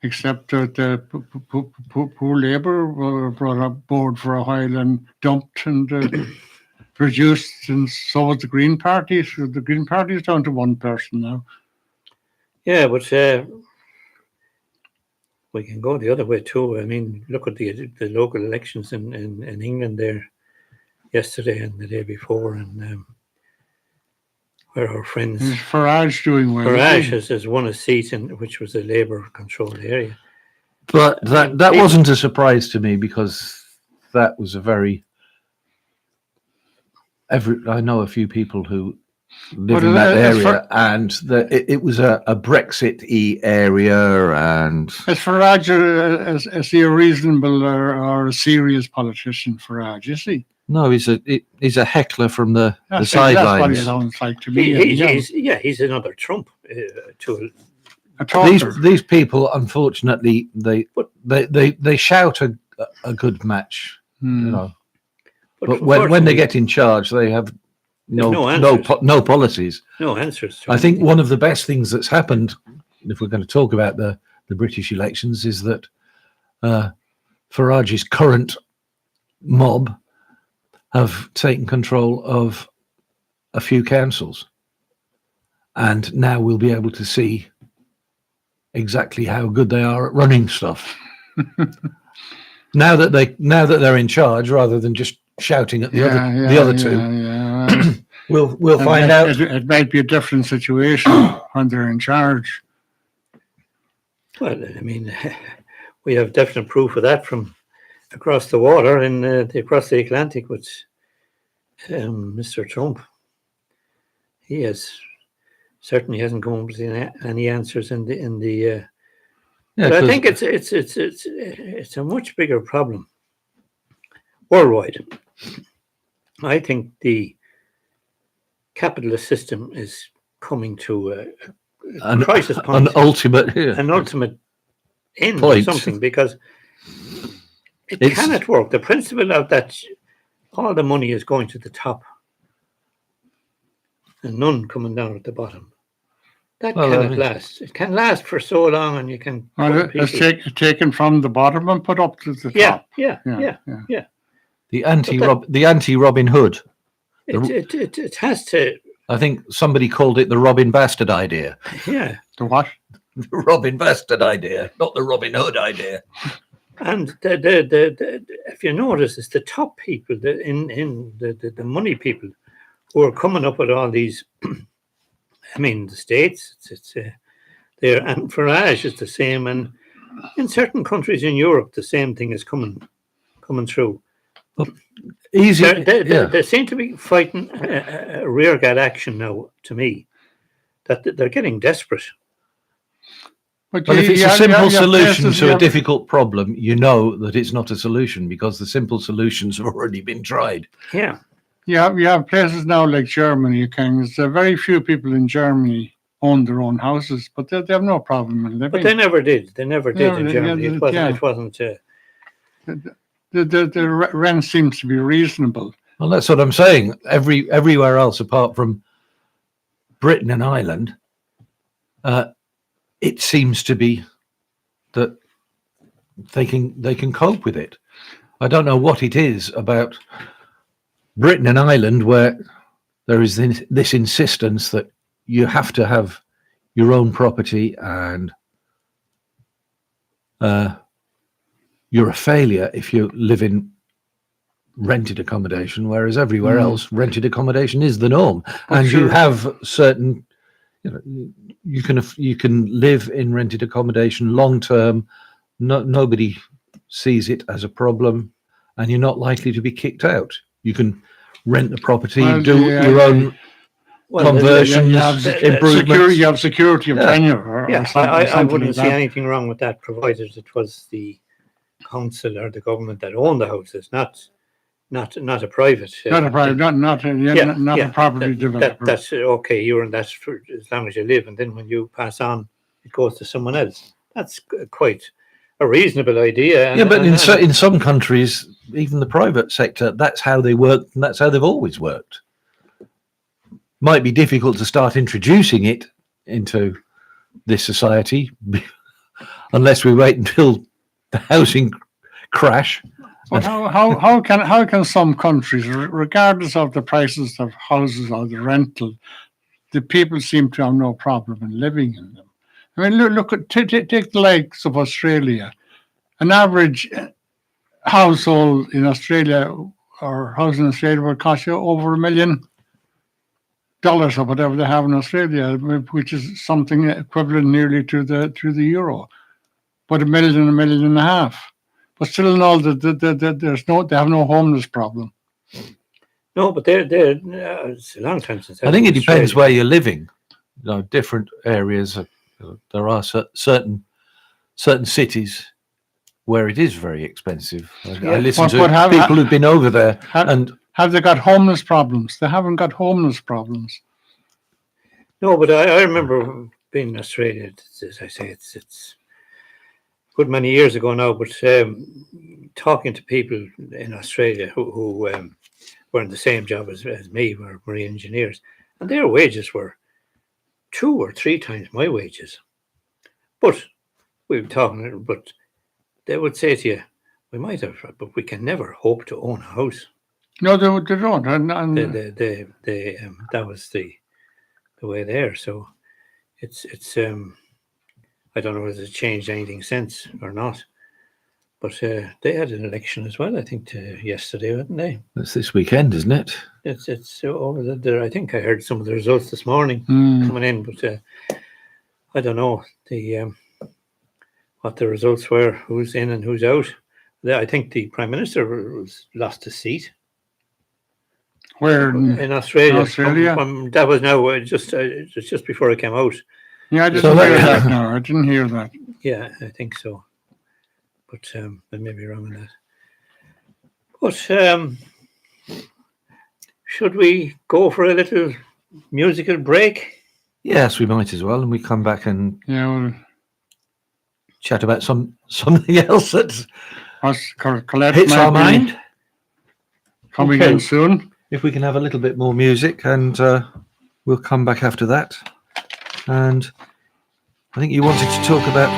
Except that the poor Labour were brought on board for a while and dumped and reduced, and so was the Green Party. So the Green Party is down to one person now. Yeah, but we can go the other way too. I mean, look at the local elections in England there yesterday and the day before, and where our friends Is Farage doing well? Farage has won a seat in which was a Labour-controlled area. But that wasn't a surprise to me because that was a very. I know a few people who live in that area, and it was a Brexit-y area. And is Farage is he a reasonable or a serious politician? Farage, is he? No, he's a heckler from the That's sidelines. what he sounds like to me. He's another Trump. These people, unfortunately, they shout a good match, you know. But when they get in charge, they have no policies. No answers. I think one of the best things that's happened, if we're going to talk about the British elections, is that Farage's current mob have taken control of a few councils, and now we'll be able to see exactly how good they are at running stuff. now that they're in charge, rather than just shouting at the other two, we'll find out. It might be a different situation when they're in charge. Well, I mean, we have definite proof of that from across the water and across the Atlantic with Mr. Trump. He certainly hasn't come up with any answers in the. But I think it's a much bigger problem worldwide. I think the capitalist system is coming to a crisis point, an ultimate end point. or something, because it cannot work. The principle of that all the money is going to the top and none coming down at the bottom. That cannot last. It can last for so long, and you can. It's taken from the bottom and put up to the top. Yeah. The anti Robin Hood. It has to. I think somebody called it the Robin Bastard idea. Yeah. The what? The Robin Bastard idea, not the Robin Hood idea. And the if you notice, it's the top people, the money people, who are coming up with all these. I mean, the States, it's there, and Farage is the same, and in certain countries in Europe, the same thing is coming through. They seem to be fighting a rearguard action now. To me, that they're getting desperate. But if it's a simple solution to a difficult problem, you know that it's not a solution because the simple solutions have already been tried. Yeah. Yeah, you have places now like Germany. There's very few people in Germany own their own houses, but they have no problem in living. But they never did. They never did in Germany. It wasn't. The rent seems to be reasonable. Well, that's what I'm saying. Everywhere else apart from Britain and Ireland, it seems to be that they can cope with it. I don't know what it is about Britain and Ireland where there is this insistence that you have to have your own property and you're a failure if you live in rented accommodation, whereas everywhere else rented accommodation is the norm. And you have certain, you can live in rented accommodation long term. Nobody sees it as a problem, and you're not likely to be kicked out. You can rent the property, do your own conversions, improvements. You have security of tenure. I wouldn't see anything wrong with that, provided it was the council or the government that owned the houses, not a private. Not a property developer. That's okay. You're in that for as long as you live, and then when you pass on, it goes to someone else. That's quite a reasonable idea. Yeah, but in some countries, even the private sector, that's how they work, and that's how they've always worked. Might be difficult to start introducing it into this society, unless we wait until the housing crash. But how can some countries, regardless of the prices of houses or the rental, the people seem to have no problem in living in them? I mean, look at take the likes of Australia. An average household in Australia or house in Australia will cost you over $1 million. dollars or whatever they have in Australia, which is something equivalent nearly to the euro, but $1 million, $1.5 million. But still, in all, they have no homeless problem. No, but it's a long time since. I think it depends where you're living. Different areas. There are certain cities where it is very expensive. I listen to people who've been over there, and have they got homeless problems? They haven't got homeless problems. No, but I remember being in Australia. As I say, it's a good many years ago now. But talking to people in Australia who were in the same job as me, were marine engineers, and their wages were 2 or 3 times my wages. But we were talking, but they would say to you, "We might have, but we can never hope to own a house." No, they don't. And that was the way there. So it's I don't know whether it's changed anything since or not. But they had an election as well, I think, yesterday, hadn't they? It's this weekend, isn't it? It's over there. I think I heard some of the results this morning coming in, but I don't know what the results were, who's in and who's out. I think the Prime Minister lost his seat. Where in Australia? Australia? That was now just before it came out. Yeah, I didn't hear that. No, I didn't hear that. Yeah, I think so. But I may be wrong on that. But should we go for a little musical break? Yes, we might as well, and we come back and we'll chat about something else that Colette hits our mind. Coming in soon. If we can have a little bit more music, and we'll come back after that. And I think you wanted to talk about.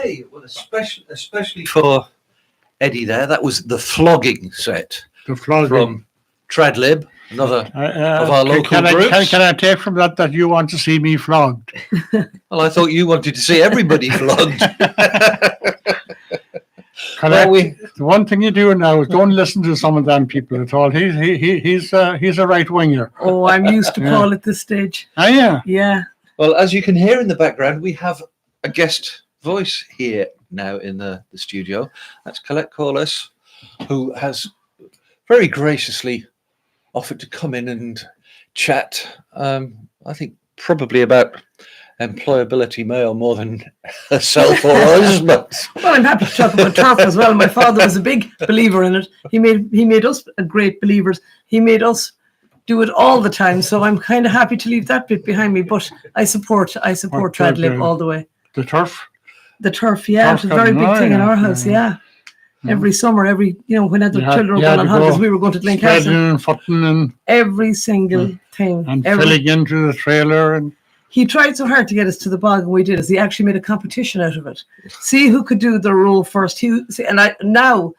say, well, especially for Eddie there, that was the flogging set The flogging. from Tradlib, another of our local can groups. Can I take from that you want to see me flogged? Well, I thought you wanted to see everybody flogged. The one thing you do now is don't listen to some of them people at all. He's a right winger. Oh, I'm used to Paul at this stage. Oh yeah. Yeah. Well, as you can hear in the background, we have a guest voice here now in the studio. That's Colette Corliss, who has very graciously offered to come in and chat. I think probably about employability mail more than herself or us. But Well, I'm happy to talk about turf as well. My father was a big believer in it. He made us great believers. He made us do it all the time. So I'm kind of happy to leave that bit behind me. But I support Tradlib all the way. The turf. The turf, yeah, Turf it's a very big thing in our house, yeah. Every summer, when the You children were had going on to holidays, go we were going to Glencastle. spreading and footing and Every single thing. filling into the trailer and He tried so hard to get us to the bog, and we did. He actually made a competition out of it. See who could do the row first. Now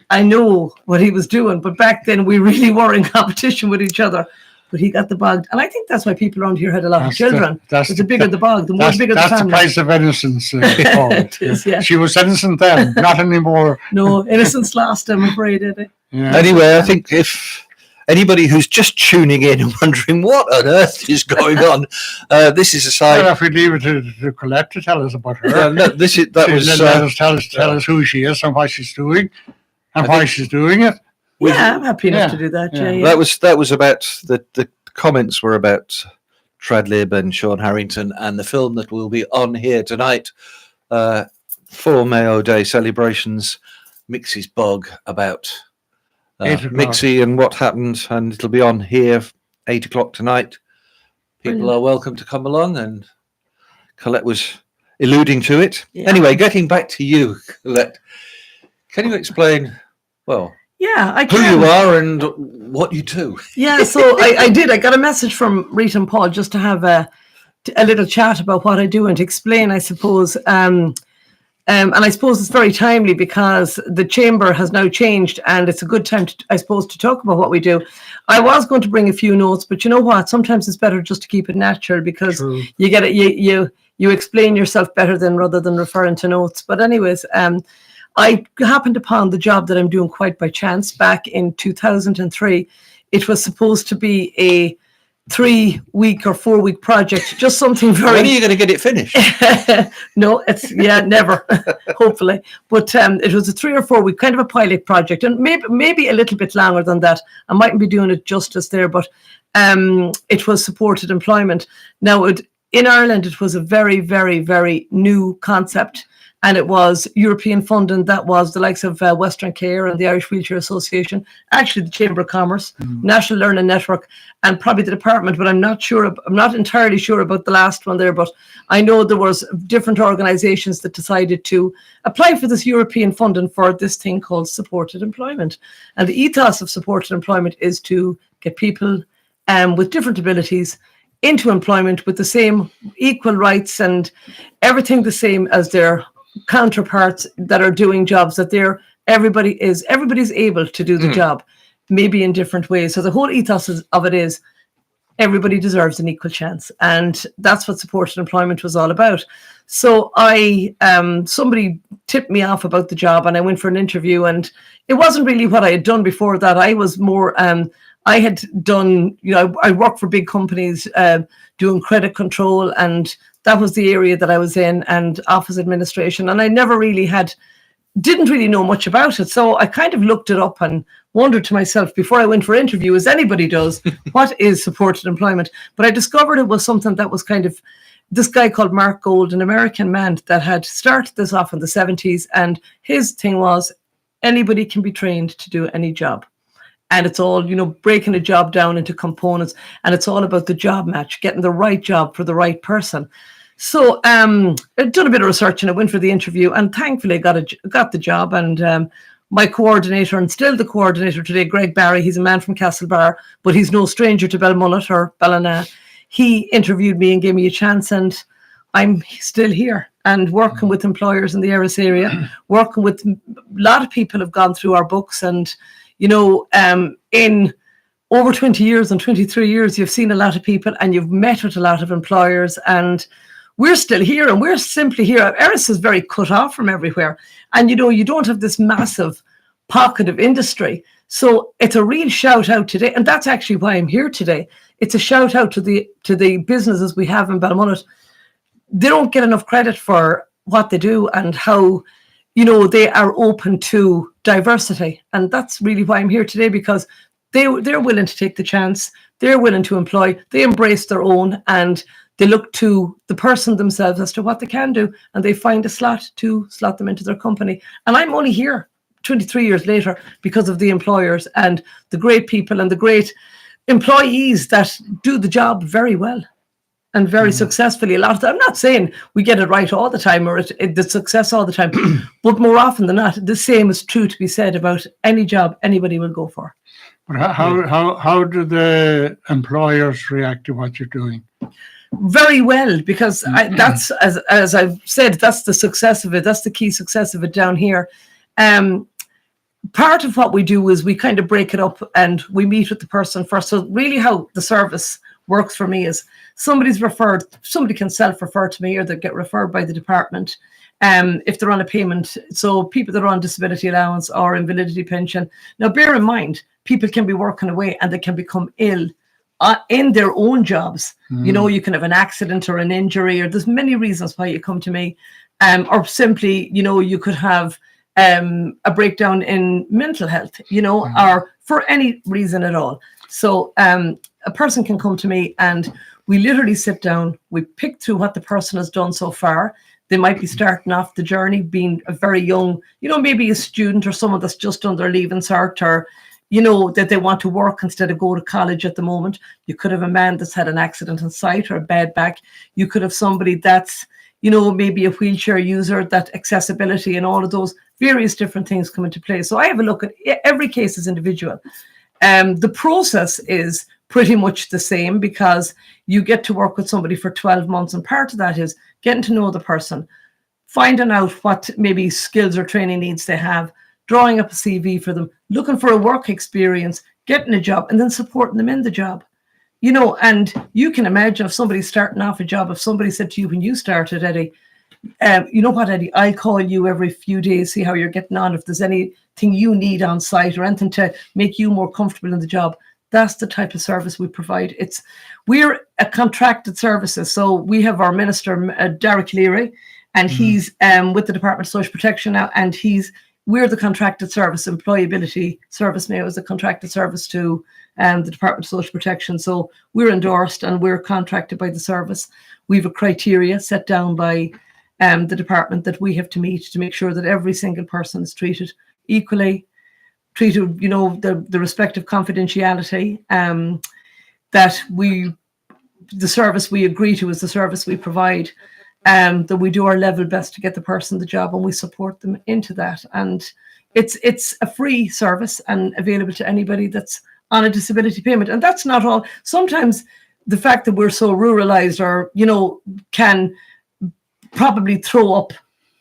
I know what he was doing, but back then we really were in competition with each other. But he got the bog, and I think that's why people around here had a lot of children. The bigger the bog, the more bigger the family. That's the price of innocence. Paul. It is, yeah. She was innocent then, not anymore. No, innocence lost, I'm afraid, did it? Yeah. anyway, I think if anybody who's just tuning in and wondering what on earth is going on, this is a side. Well, if we leave it to Colette to tell us about her. Tell us who she is and what she's doing and why she's doing it. Yeah, I'm happy enough to do that. Yeah. That was about the comments were about Tradlib and Sean Harrington and the film that will be on here tonight for Mayo Day celebrations. Mixie's Bog, about Mixie and what happened, and it'll be on here 8 o'clock tonight. People are welcome to come along, and Colette was alluding to it. Yeah. Anyway, getting back to you, Colette, can you explain, well, Yeah, I who can. you are and what you do? Yeah, so I did. I got a message from Rita and Paul just to have a little chat about what I do and to explain, I suppose. And I suppose it's very timely because the chamber has now changed, and it's a good time, to talk about what we do. I was going to bring a few notes, but you know what? Sometimes it's better just to keep it natural because you get it. You explain yourself better rather than referring to notes. But anyways, I happened upon the job that I'm doing quite by chance back in 2003. It was supposed to be a 3-week or 4-week project, just something very. When are you going to get it finished? No, never, hopefully. But it was a 3 or 4 week kind of a pilot project, and maybe a little bit longer than that. I mightn't be doing it justice there, but it was supported employment. Now, in Ireland, it was a very, very, very new concept. And it was European funding. That was the likes of Western Care and the Irish Wheelchair Association, actually the Chamber of Commerce, National Learning Network, and probably the department. But I'm not entirely sure about the last one there. But I know there was different organisations that decided to apply for this European funding for this thing called supported employment. And the ethos of supported employment is to get people with different abilities into employment with the same equal rights and everything the same as their counterparts that are doing jobs that everybody's able to do the job, maybe in different ways. So the whole ethos of it is everybody deserves an equal chance, and that's what supported employment was all about. So somebody tipped me off about the job, and I went for an interview, and it wasn't really what I had done before that. I was more I had done, I worked for big companies doing credit control, and that was the area that I was in, and office administration. And I never really didn't really know much about it. So I kind of looked it up and wondered to myself before I went for interview, as anybody does, what is supported employment? But I discovered it was something that was kind of this guy called Mark Gold, an American man that had started this off in the 70s. And his thing was anybody can be trained to do any job. And it's all, breaking a job down into components. And it's all about the job match, getting the right job for the right person. So I'd done a bit of research and I went for the interview, and thankfully got the job. And my coordinator, and still the coordinator today, Greg Barry, he's a man from Castlebar, but he's no stranger to Belmullet or Ballina. He interviewed me and gave me a chance, and I'm still here. and working with employers in the Erris area, working with a lot of people have gone through our books, and in over 20 years and 23 years, you've seen a lot of people and you've met with a lot of employers, and we're still here, and we're simply here. Erris is very cut off from everywhere, and you don't have this massive pocket of industry. So it's a real shout out today, and that's actually why I'm here today. It's a shout out to the businesses we have in Ballymunnet. They don't get enough credit for what they do and how they are open to diversity, and that's really why I'm here today, because they're willing to take the chance. They're willing to employ. They embrace their own, and they look to the person themselves as to what they can do, and they find a slot to slot them into their company. And I'm only here 23 years later because of the employers and the great people and the great employees that do the job very well and very successfully. A lot of them, I'm not saying we get it right all the time or the success all the time, but more often than not, the same is true to be said about any job anybody will go for. But how do the employers react to what you're doing? Very well, because that's, as I've said, that's the success of it. That's the key success of it down here. Part of what we do is we kind of break it up and we meet with the person first. So really how the service works for me is somebody can self-refer to me, or they get referred by the department if they're on a payment. So people that are on disability allowance or invalidity pension. Now, bear in mind, people can be working away and they can become ill in their own jobs. You can have an accident or an injury, or there's many reasons why you come to me, or simply, you could have a breakdown in mental health, or for any reason at all. So a person can come to me and we literally sit down, we pick through what the person has done so far. They might be starting off the journey being a very young, maybe a student or someone that's just done their leaving cert, or that they want to work instead of go to college at the moment. You could have a man that's had an accident on sight or a bad back. You could have somebody that's, maybe a wheelchair user, that accessibility and all of those various different things come into play. So I have a look at every case as individual. The process is pretty much the same, because you get to work with somebody for 12 months. And part of that is getting to know the person, finding out what maybe skills or training needs they have, drawing up a CV for them, looking for a work experience, getting a job, and then supporting them in the job. And you can imagine if somebody's starting off a job, if somebody said to you when you started, Eddie, you know what, Eddie, I'll call you every few days, see how you're getting on, if there's anything you need on site or anything to make you more comfortable in the job. That's the type of service we provide. We're a contracted services. So we have our minister, Derek Leary, and he's with the Department of Social Protection now, and we're the contracted service. Employability Service now is a contracted service to the Department of Social Protection. So we're endorsed and we're contracted by the service. We have a criteria set down by the department that we have to meet to make sure that every single person is treated equally, treated, the respective confidentiality, that the service we agree to is the service we provide, that we do our level best to get the person the job, and we support them into that. And it's a free service and available to anybody that's on a disability payment. And that's not all. Sometimes the fact that we're so ruralized, or, can probably throw up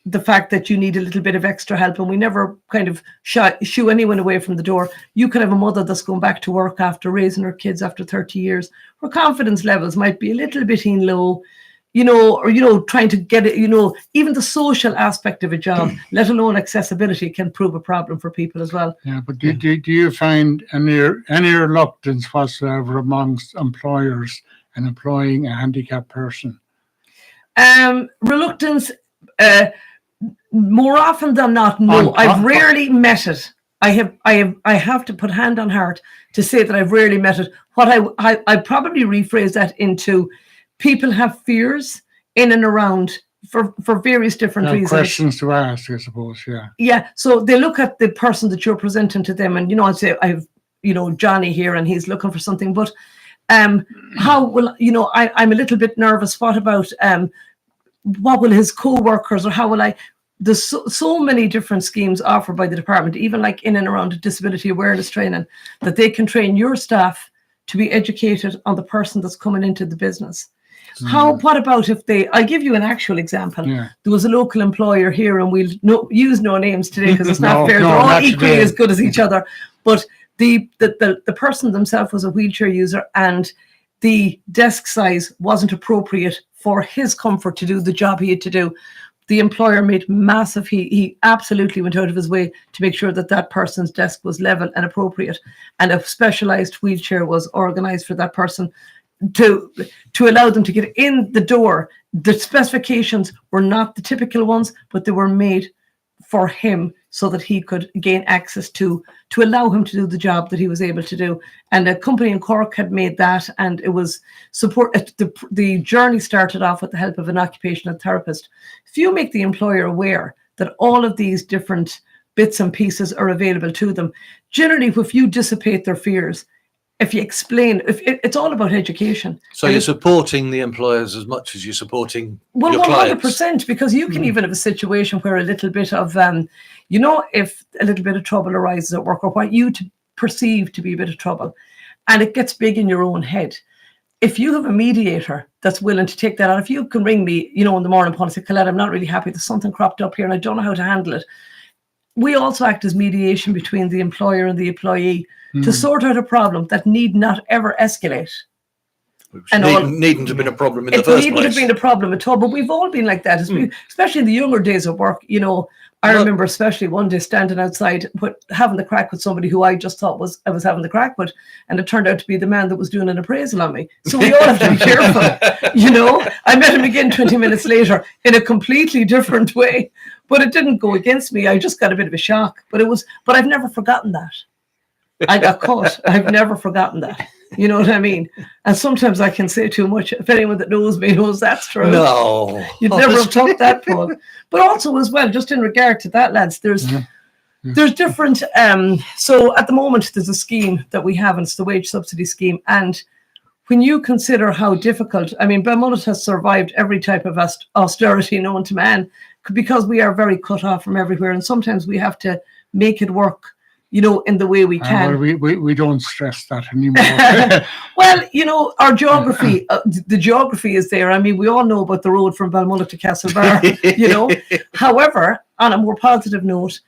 the fact that you need a little bit of extra help, and we never kind of shoo anyone away from the door. You could have a mother that's going back to work after raising her kids after 30 years. Her confidence levels might be a little bit low, or, trying to get it, even the social aspect of a job, let alone accessibility, can prove a problem for people as well. Yeah, but do you find any reluctance whatsoever amongst employers in employing a handicapped person? Reluctance, more often than not, no. I've rarely met it. I have to put hand on heart to say that I've rarely met it. What I probably rephrase that into, people have fears in and around for various different reasons. Questions to ask, I suppose. Yeah. Yeah. So they look at the person that you're presenting to them, and I'd say I have Johnny here, and he's looking for something, but how will I'm a little bit nervous. What about what will his co-workers, or how will I? There's so many different schemes offered by the department, even like in and around disability awareness training, that they can train your staff to be educated on the person that's coming into the business. What about if I'll give you an actual example. Yeah. There was a local employer here, and we'll use no names today because it's not No, fair. no, They're all not equally today. as good as each other. But the person themselves was a wheelchair user, and the desk size wasn't appropriate for his comfort to do the job he had to do. The employer made massive, he absolutely went out of his way to make sure that person's desk was level and appropriate, and a specialized wheelchair was organized for that person to allow them to get in the door. The specifications were not the typical ones, but they were made for him so that he could gain access to allow him to do the job that he was able to do. And a company in Cork had made that, and it was the journey started off with the help of an occupational therapist. If you make the employer aware that all of these different bits and pieces are available to them, generally if you dissipate their fears, if you explain, it's all about education. So you're supporting the employers as much as you're supporting Well, your clients. 100%, because you can even have a situation where a little bit of, if a little bit of trouble arises at work, or what you perceive to be a bit of trouble, and it gets big in your own head. If you have a mediator that's willing to take that on, if you can ring me, in the morning, Paul, and say, Colette, I'm not really happy. There's something cropped up here and I don't know how to handle it. We also act as mediation between the employer and the employee to sort out a problem that need not ever escalate. Needn't have been a problem in the first place. It needn't have been a problem at all, but we've all been like that, especially in the younger days of work. I remember especially one day standing outside, having the crack with somebody who I just thought I was having the crack with, and it turned out to be the man that was doing an appraisal on me. So we all have to be careful, I met him again 20 minutes later in a completely different way, but it didn't go against me. I just got a bit of a shock, but I've never forgotten that. I got caught. I've never forgotten that. You know what I mean? And sometimes I can say too much. If anyone that knows me knows that's true. No. You'd never have talked that, Paul. But also as well, just in regard to that, lads, there's different, so at the moment there's a scheme that we have, and it's the wage subsidy scheme. And when you consider how difficult, Belmullet has survived every type of austerity known to man, because we are very cut off from everywhere. And sometimes we have to make it work, in the way we can. We don't stress that anymore. Well, our geography, the geography is there. We all know about the road from Balmullet to Castlebar, However, on a more positive note,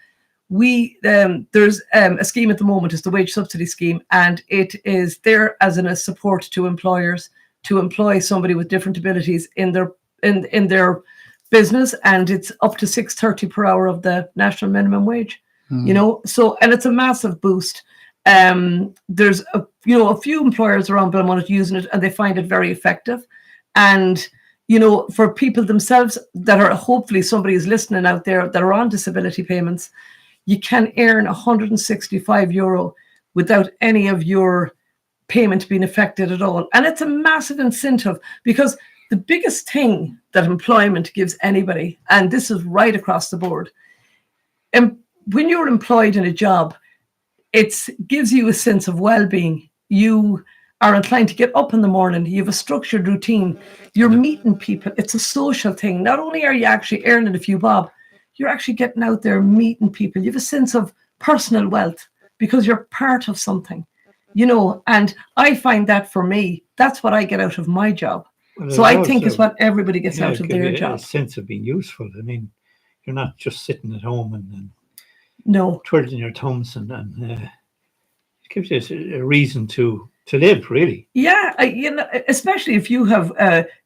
there's a scheme at the moment, it's the wage subsidy scheme, and it is there as a support to employers to employ somebody with different abilities in their business, and it's up to $6.30 per hour of the national minimum wage. So, and it's a massive boost. There's a few employers around Belmullet using it, and they find it very effective. And for people themselves that are, hopefully somebody is listening out there that are on disability payments, you can earn €165 without any of your payment being affected at all. And it's a massive incentive, because the biggest thing that employment gives anybody, and this is right across the board, when you're employed in a job, it gives you a sense of well-being. You are inclined to get up in the morning. You have a structured routine. You're meeting people. It's a social thing. Not only are you actually earning a few bob, you're actually getting out there meeting people. You have a sense of personal wealth because you're part of something, and I find that for me, that's what I get out of my job. Well, so I think it's what everybody gets out of their job. A sense of being useful. You're not just sitting at home and no, twiddling your thumbs, and it gives you a reason to live, really. Yeah, especially if you have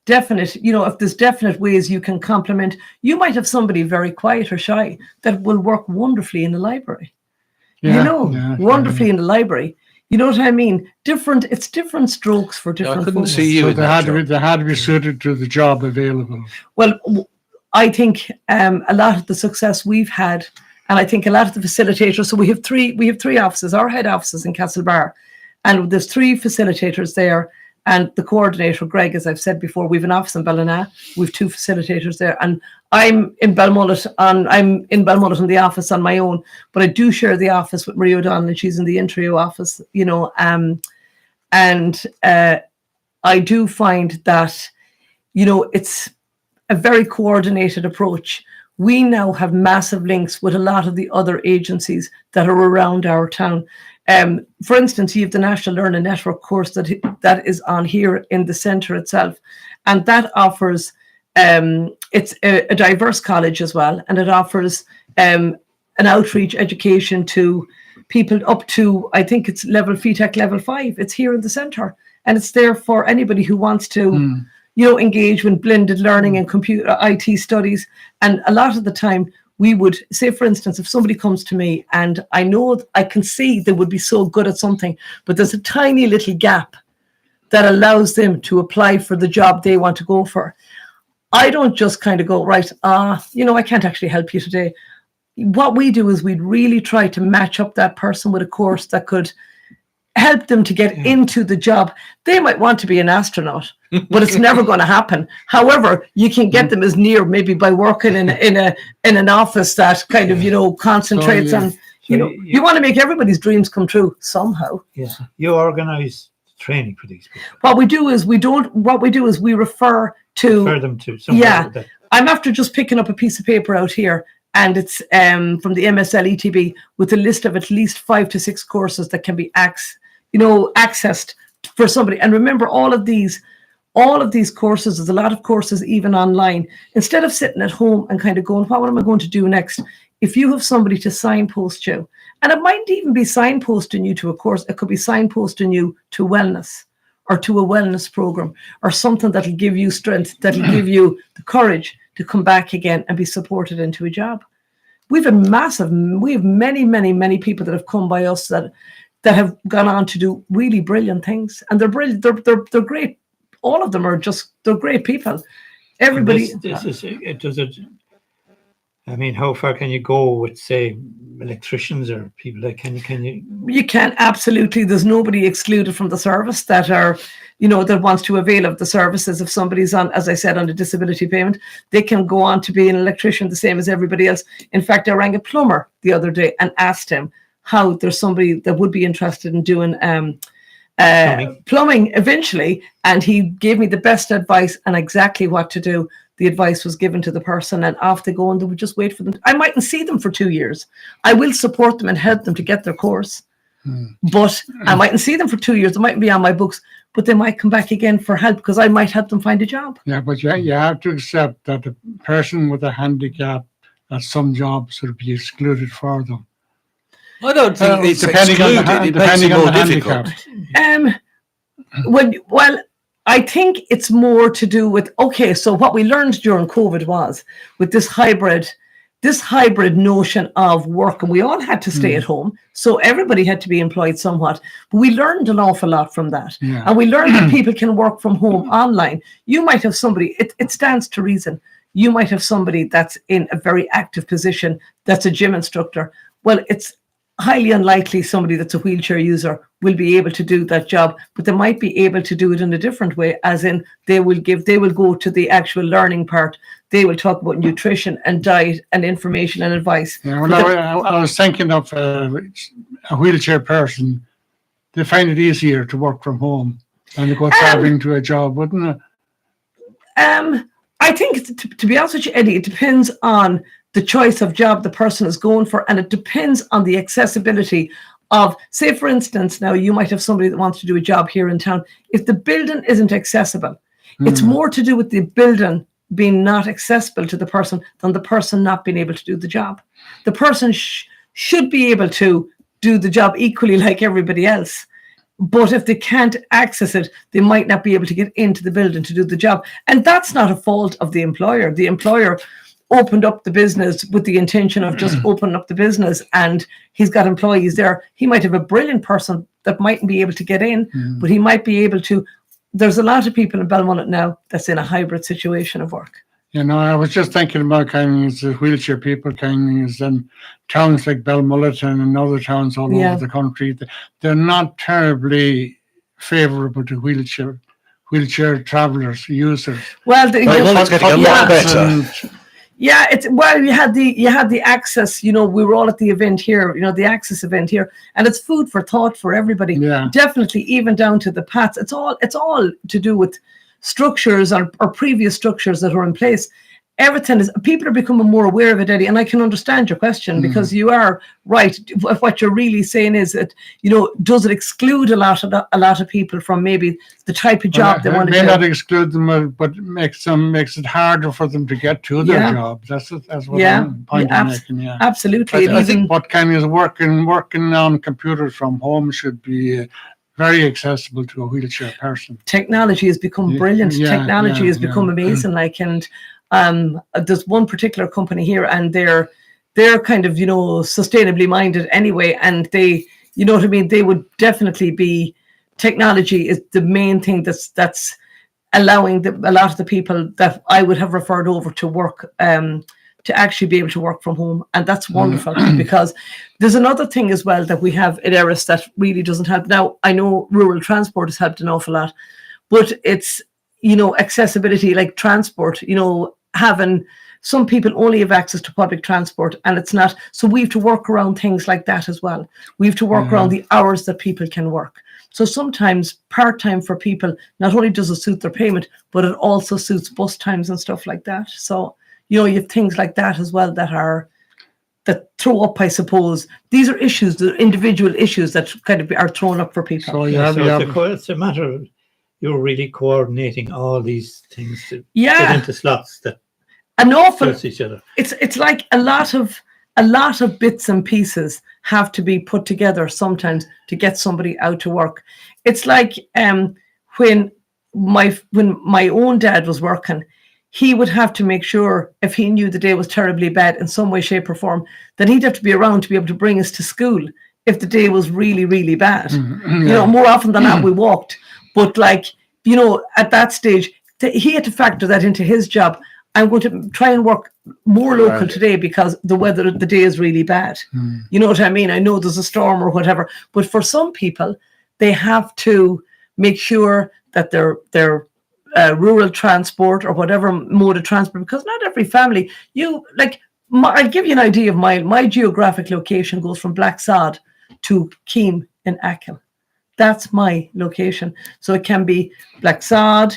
definite, if there's definite ways you can complement. You might have somebody very quiet or shy that will work wonderfully in the library. Wonderfully in the library. You know what I mean? It's different strokes for different. I couldn't folks. see you. So they had to be suited to the job available. Well, I think a lot of the success we've had. And I think a lot of the facilitators, so we have three offices, our head office is in Castlebar, and there's 3 facilitators there, and the coordinator, Greg, as I've said before, we have an office in Ballina, we have 2 facilitators there, and I'm in Belmullet in the office on my own, but I do share the office with Marie O'Donnell, and she's in the Intrio office, and I do find that, it's a very coordinated approach. we now have massive links with a lot of the other agencies that are around our town. For instance, you have the National Learning Network course that is on here in the centre itself, and that offers, it's a diverse college as well, and it offers an outreach education to people up to, I think it's level FETAC level 5. It's here in the centre, and it's there for anybody who wants to, engage with blended learning and computer IT studies. And a lot of the time, we would say, for instance, if somebody comes to me and I know I can see they would be so good at something, but there's a tiny little gap that allows them to apply for the job they want to go for. I don't just kind of go, right, I can't actually help you today. What we do is we'd really try to match up that person with a course that could help them to get into the job. They might want to be an astronaut, but it's never going to happen. However, you can get them as near, maybe by working in an office that kind of concentrates on. You want to make everybody's dreams come true somehow. Yeah, you organise training for these people. What we do is we refer them to. Yeah, I'm after just picking up a piece of paper out here. And it's from the MSL ETB with a list of at least 5 to 6 courses that can be accessed for somebody. And remember, all of these courses, there's a lot of courses even online. Instead of sitting at home and kind of going, what am I going to do next? If you have somebody to signpost you, and it might even be signposting you to a course, it could be signposting you to wellness or to a wellness program or something that'll give you strength, that'll give you the courage to come back again and be supported into a job. We have many, many, many people that have come by us that have gone on to do really brilliant things, and they're brilliant. They're great. All of them they're great people. Everybody. I mean, how far can you go with, say, electricians or people that can you? You can, absolutely. There's nobody excluded from the service that are, that wants to avail of the services. If somebody's on, as I said, on a disability payment, they can go on to be an electrician the same as everybody else. In fact, I rang a plumber the other day and asked him how there's somebody that would be interested in doing plumbing eventually, and he gave me the best advice and exactly what to do. The advice was given to the person, and off they go, and they would just wait for them. I mightn't see them for 2 years. I will support them and help them to get their course, but I mightn't see them for 2 years. They mightn't be on my books, but they might come back again for help because I might help them find a job. Yeah, but you have to accept that the person with a handicap, that some jobs will be excluded for them. I don't think it's excluded. It makes it more difficult. Well, I think it's more to do with, so what we learned during COVID was with this hybrid notion of work, and we all had to stay at home, so everybody had to be employed somewhat. But we learned an awful lot from that, and we learned that people can work from home online. You might have somebody, it stands to reason, you might have somebody that's in a very active position, that's a gym instructor. Well, it's highly unlikely somebody that's a wheelchair user will be able to do that job, but they might be able to do it in a different way, as in they will go to the actual learning part. They will talk about nutrition and diet and information and advice. Yeah, well, I was thinking of a wheelchair person. They find it easier to work from home than to go traveling to a job, wouldn't it? I think, to be honest with you, Eddie, it depends on the choice of job the person is going for, and it depends on the accessibility of, say, for instance, now you might have somebody that wants to do a job here in town. If the building isn't accessible, it's more to do with the building being not accessible to the person than the person not being able to do the job. The person should be able to do the job equally like everybody else. But if they can't access it, they might not be able to get into the building to do the job. And that's not a fault of the employer. The employer opened up the business with the intention of just opening up the business, and he's got employees there. He might have a brilliant person that mightn't be able to get in, but he might be able to. There's a lot of people in Belmullet now that's in a hybrid situation of work. I was just thinking about kind of the wheelchair people kind of in towns like Belmullet and in other towns all over the country. They're not terribly favourable to wheelchair travellers, users. Well, Belmullet's getting a lot better. Yeah, you had the access, we were all at the event here, the access event here, and it's food for thought for everybody. Yeah. Definitely, even down to the PATs. It's all to do with structures or previous structures that are in place. everything is, people are becoming more aware of it, Eddie, and I can understand your question because you are right. What you're really saying is that, does it exclude a lot of people from maybe the type of job they want to do? May not exclude them, but makes it harder for them to get to their job. That's what I'm making. Yeah, absolutely. I think what kind is working on computers from home should be very accessible to a wheelchair person. Technology has become brilliant. Technology has become amazing. There's one particular company here, and they're kind of sustainably minded anyway, and they, what I mean, they would definitely be, technology is the main thing that's allowing a lot of the people that I would have referred over to work to actually be able to work from home, and that's wonderful because there's another thing as well that we have in Erris that really doesn't help. Now I know rural transport has helped an awful lot, but it's accessibility, like transport, having some people only have access to public transport, and it's not, so we have to work around things like that as well. We have to work around the hours that people can work. So sometimes part-time for people, not only does it suit their payment, but it also suits bus times and stuff like that. So you have things like that as well that throw up, I suppose. These are issues, the individual issues that kind of are thrown up for people. So it's a matter of you're really coordinating all these things to get into slots that suits each other. It's like a lot of bits and pieces have to be put together sometimes to get somebody out to work. It's like when my own dad was working, he would have to make sure, if he knew the day was terribly bad in some way, shape or form, that he'd have to be around to be able to bring us to school if the day was really, really bad. More often than not, we walked. But at that stage, he had to factor that into his job. I'm going to try and work more local today because the weather, the day is really bad. You know what I mean? I know there's a storm or whatever, but for some people, they have to make sure that their rural transport or whatever mode of transport, because not every family, I'll give you an idea of my geographic location goes from Blacksod to Keam in Achill. That's my location. So it can be Blacksod.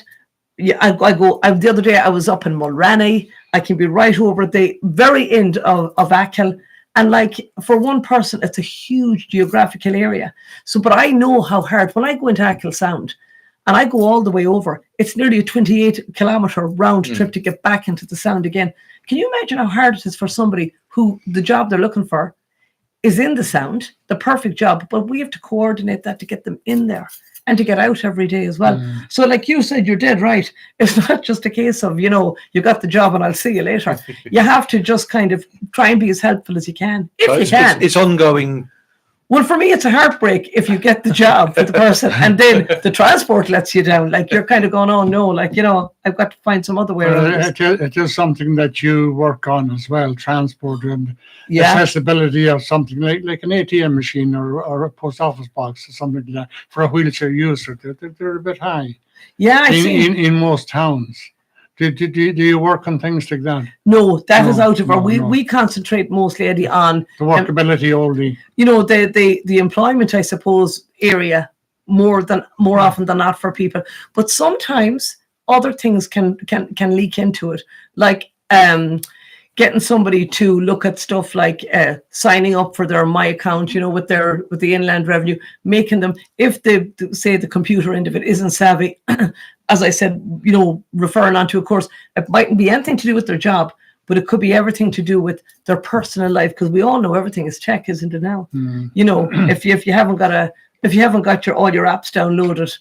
Yeah, I go. The other day I was up in Mulranny. I can be right over at the very end of Achill, and for one person, it's a huge geographical area. So, but I know how hard when I go into Achill Sound, and I go all the way over. It's nearly a 28-kilometer round trip to get back into the Sound again. Can you imagine how hard it is for somebody who the job they're looking for is in the Sound, the perfect job, but we have to coordinate that to get them in there and to get out every day as well. So like you said, you're dead right. It's not just a case of, you got the job and I'll see you later. You have to just kind of try and be as helpful as you can, if you can. It's ongoing. Well, for me, it's a heartbreak if you get the job for the person and then the transport lets you down. You're kind of going, oh no, I've got to find some other way around this. It is something that you work on as well, transport and accessibility of something like an ATM machine or a post office box or something like that for a wheelchair user. They're a bit high. Yeah, I see. In most towns. Do you work on things like that? No, that is out of our. We concentrate mostly, Eddie, on the workability only. The employment, I suppose, area more often than not for people. But sometimes other things can leak into it, like getting somebody to look at stuff like signing up for their My Account, with the Inland Revenue, making them, if the computer end of it isn't savvy, as I said, referring on to a course, it mightn't be anything to do with their job, but it could be everything to do with their personal life, because we all know everything is tech, isn't it now? If you haven't got all your apps downloaded,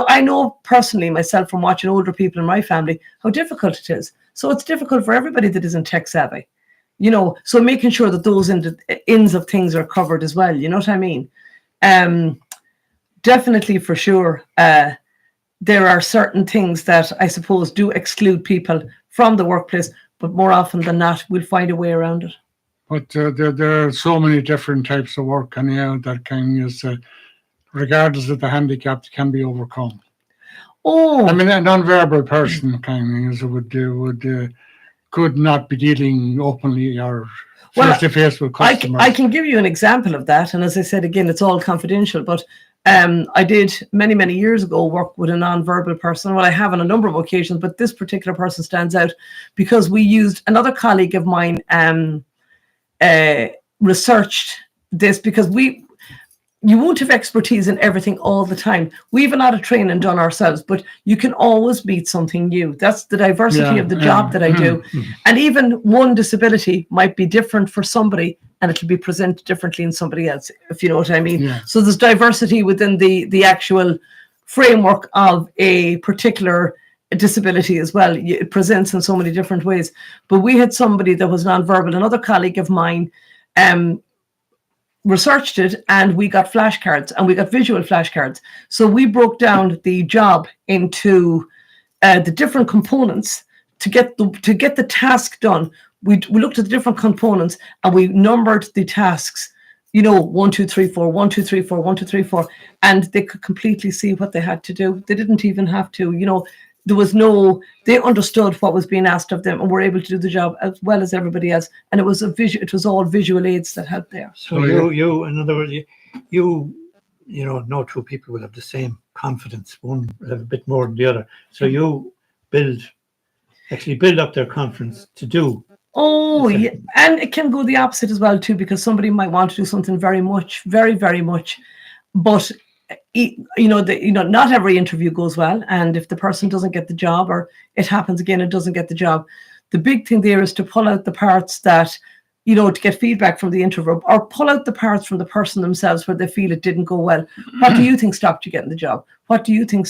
I know personally myself from watching older people in my family how difficult it is. So it's difficult for everybody that isn't tech savvy, so making sure that those ends of things are covered as well. You know what I mean? Definitely, for sure. There are certain things that I suppose do exclude people from the workplace, but more often than not, we'll find a way around it. But there are so many different types of work, and that kind of, regardless of the handicap, can be overcome. Oh, I mean, a non-verbal person kind of could not be dealing openly or face to face with customers. I can give you an example of that, and as I said again, it's all confidential. But I did many years ago work with a non-verbal person. Well, I have on a number of occasions, but this particular person stands out because we used another colleague of mine researched this because you won't have expertise in everything all the time. We have a lot of training done ourselves, but you can always meet something new. That's the diversity of the job that I do. And even one disability might be different for somebody and it'll be presented differently in somebody else, if you know what I mean. Yeah. So there's diversity within the actual framework of a particular disability as well. It presents in so many different ways. But we had somebody that was nonverbal, another colleague of mine, researched it, and we got flashcards and we got visual flashcards. So we broke down the job into the different components to get the task done. We looked at the different components and we numbered the tasks, 1, 2, 3, 4, 1, 2, 3, 4, 1, 2, 3, 4, and they could completely see what they had to do. They didn't even have to, there was they understood what was being asked of them and were able to do the job as well as everybody else. And it was all visual aids that helped there. So you, in other words, no two people will have the same confidence. One will have a bit more than the other. So you build up their confidence to do. Oh, yeah. And it can go the opposite as well too, because somebody might want to do something very much, but not every interview goes well, and if the person doesn't get the job, or it happens again and doesn't get the job, the big thing there is to pull out the parts that, to get feedback from the interviewer, or pull out the parts from the person themselves where they feel it didn't go well. What do you think stopped you getting the job? What do you think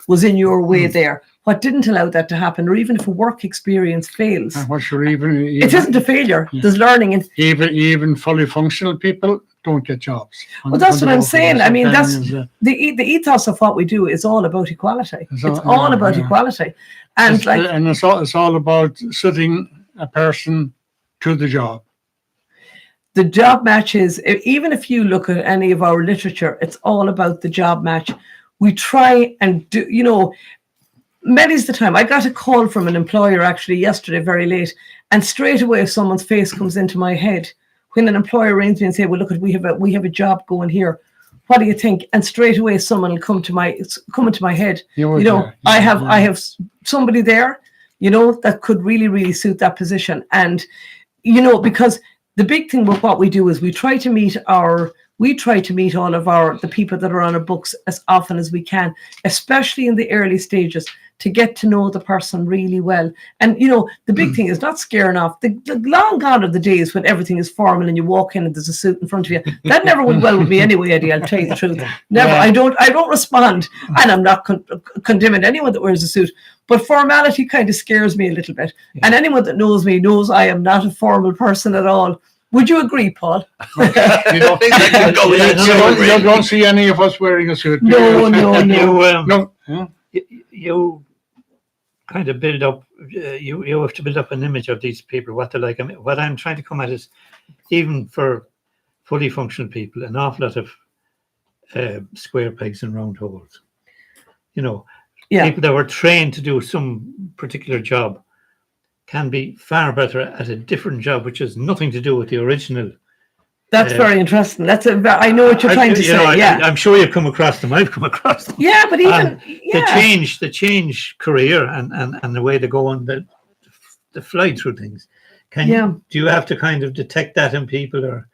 was in your way there? What didn't allow that to happen? Or even if a work experience fails, it isn't a failure. Yeah. There's learning, and even fully functional people don't get jobs. Well, that's what I'm saying. I mean, that's the ethos of what we do is all about equality. It's all about equality, and it's all about suiting a person to the job. The job matches. Even if you look at any of our literature, it's all about the job match. We try and do. Many's the time. I got a call from an employer actually yesterday, very late, and straight away someone's face comes into my head. When an employer rings me and say, "Well, look, we have a job going here. What do you think?" And straight away someone will come into my head. I have somebody there, that could really suit that position. And because the big thing with what we do is we try to meet all of the people that are on our books as often as we can, especially in the early stages, to get to know the person really well. And the big thing is not scaring off. The long gone are the days when everything is formal and you walk in and there's a suit in front of you. That never went well with me anyway, Eddie, I'll tell you the truth. Never. Yeah. I don't respond, and I'm not condemning anyone that wears a suit, but formality kind of scares me a little bit. Yeah. And anyone that knows me knows I am not a formal person at all. Would you agree, Paul? You don't see any of us wearing a suit. No. You kind of build up. You have to build up an image of these people, what they're like. I mean, what I'm trying to come at is, even for fully functional people, an awful lot of square pegs and round holes. People that were trained to do some particular job can be far better at a different job, which has nothing to do with the original. That's very interesting. I know what you're trying to say. I'm sure you've come across them. I've come across them. Yeah, but even the change career and the way they go on the fly through things. Do you have to kind of detect that in people, or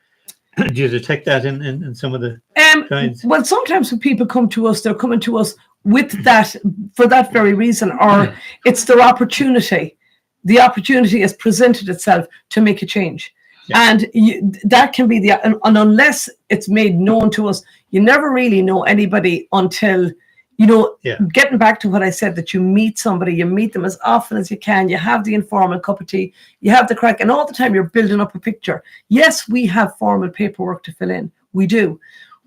do you detect that in some of the kinds? Well, sometimes when people come to us, they're coming to us with that for that very reason, or it's their opportunity. The opportunity has presented itself to make a change. Yeah. And that can be and unless it's made known to us, you never really know anybody until, getting back to what I said, that you meet somebody, you meet them as often as you can, you have the informal cup of tea, you have the crack, and all the time you're building up a picture. Yes, we have formal paperwork to fill in. We do.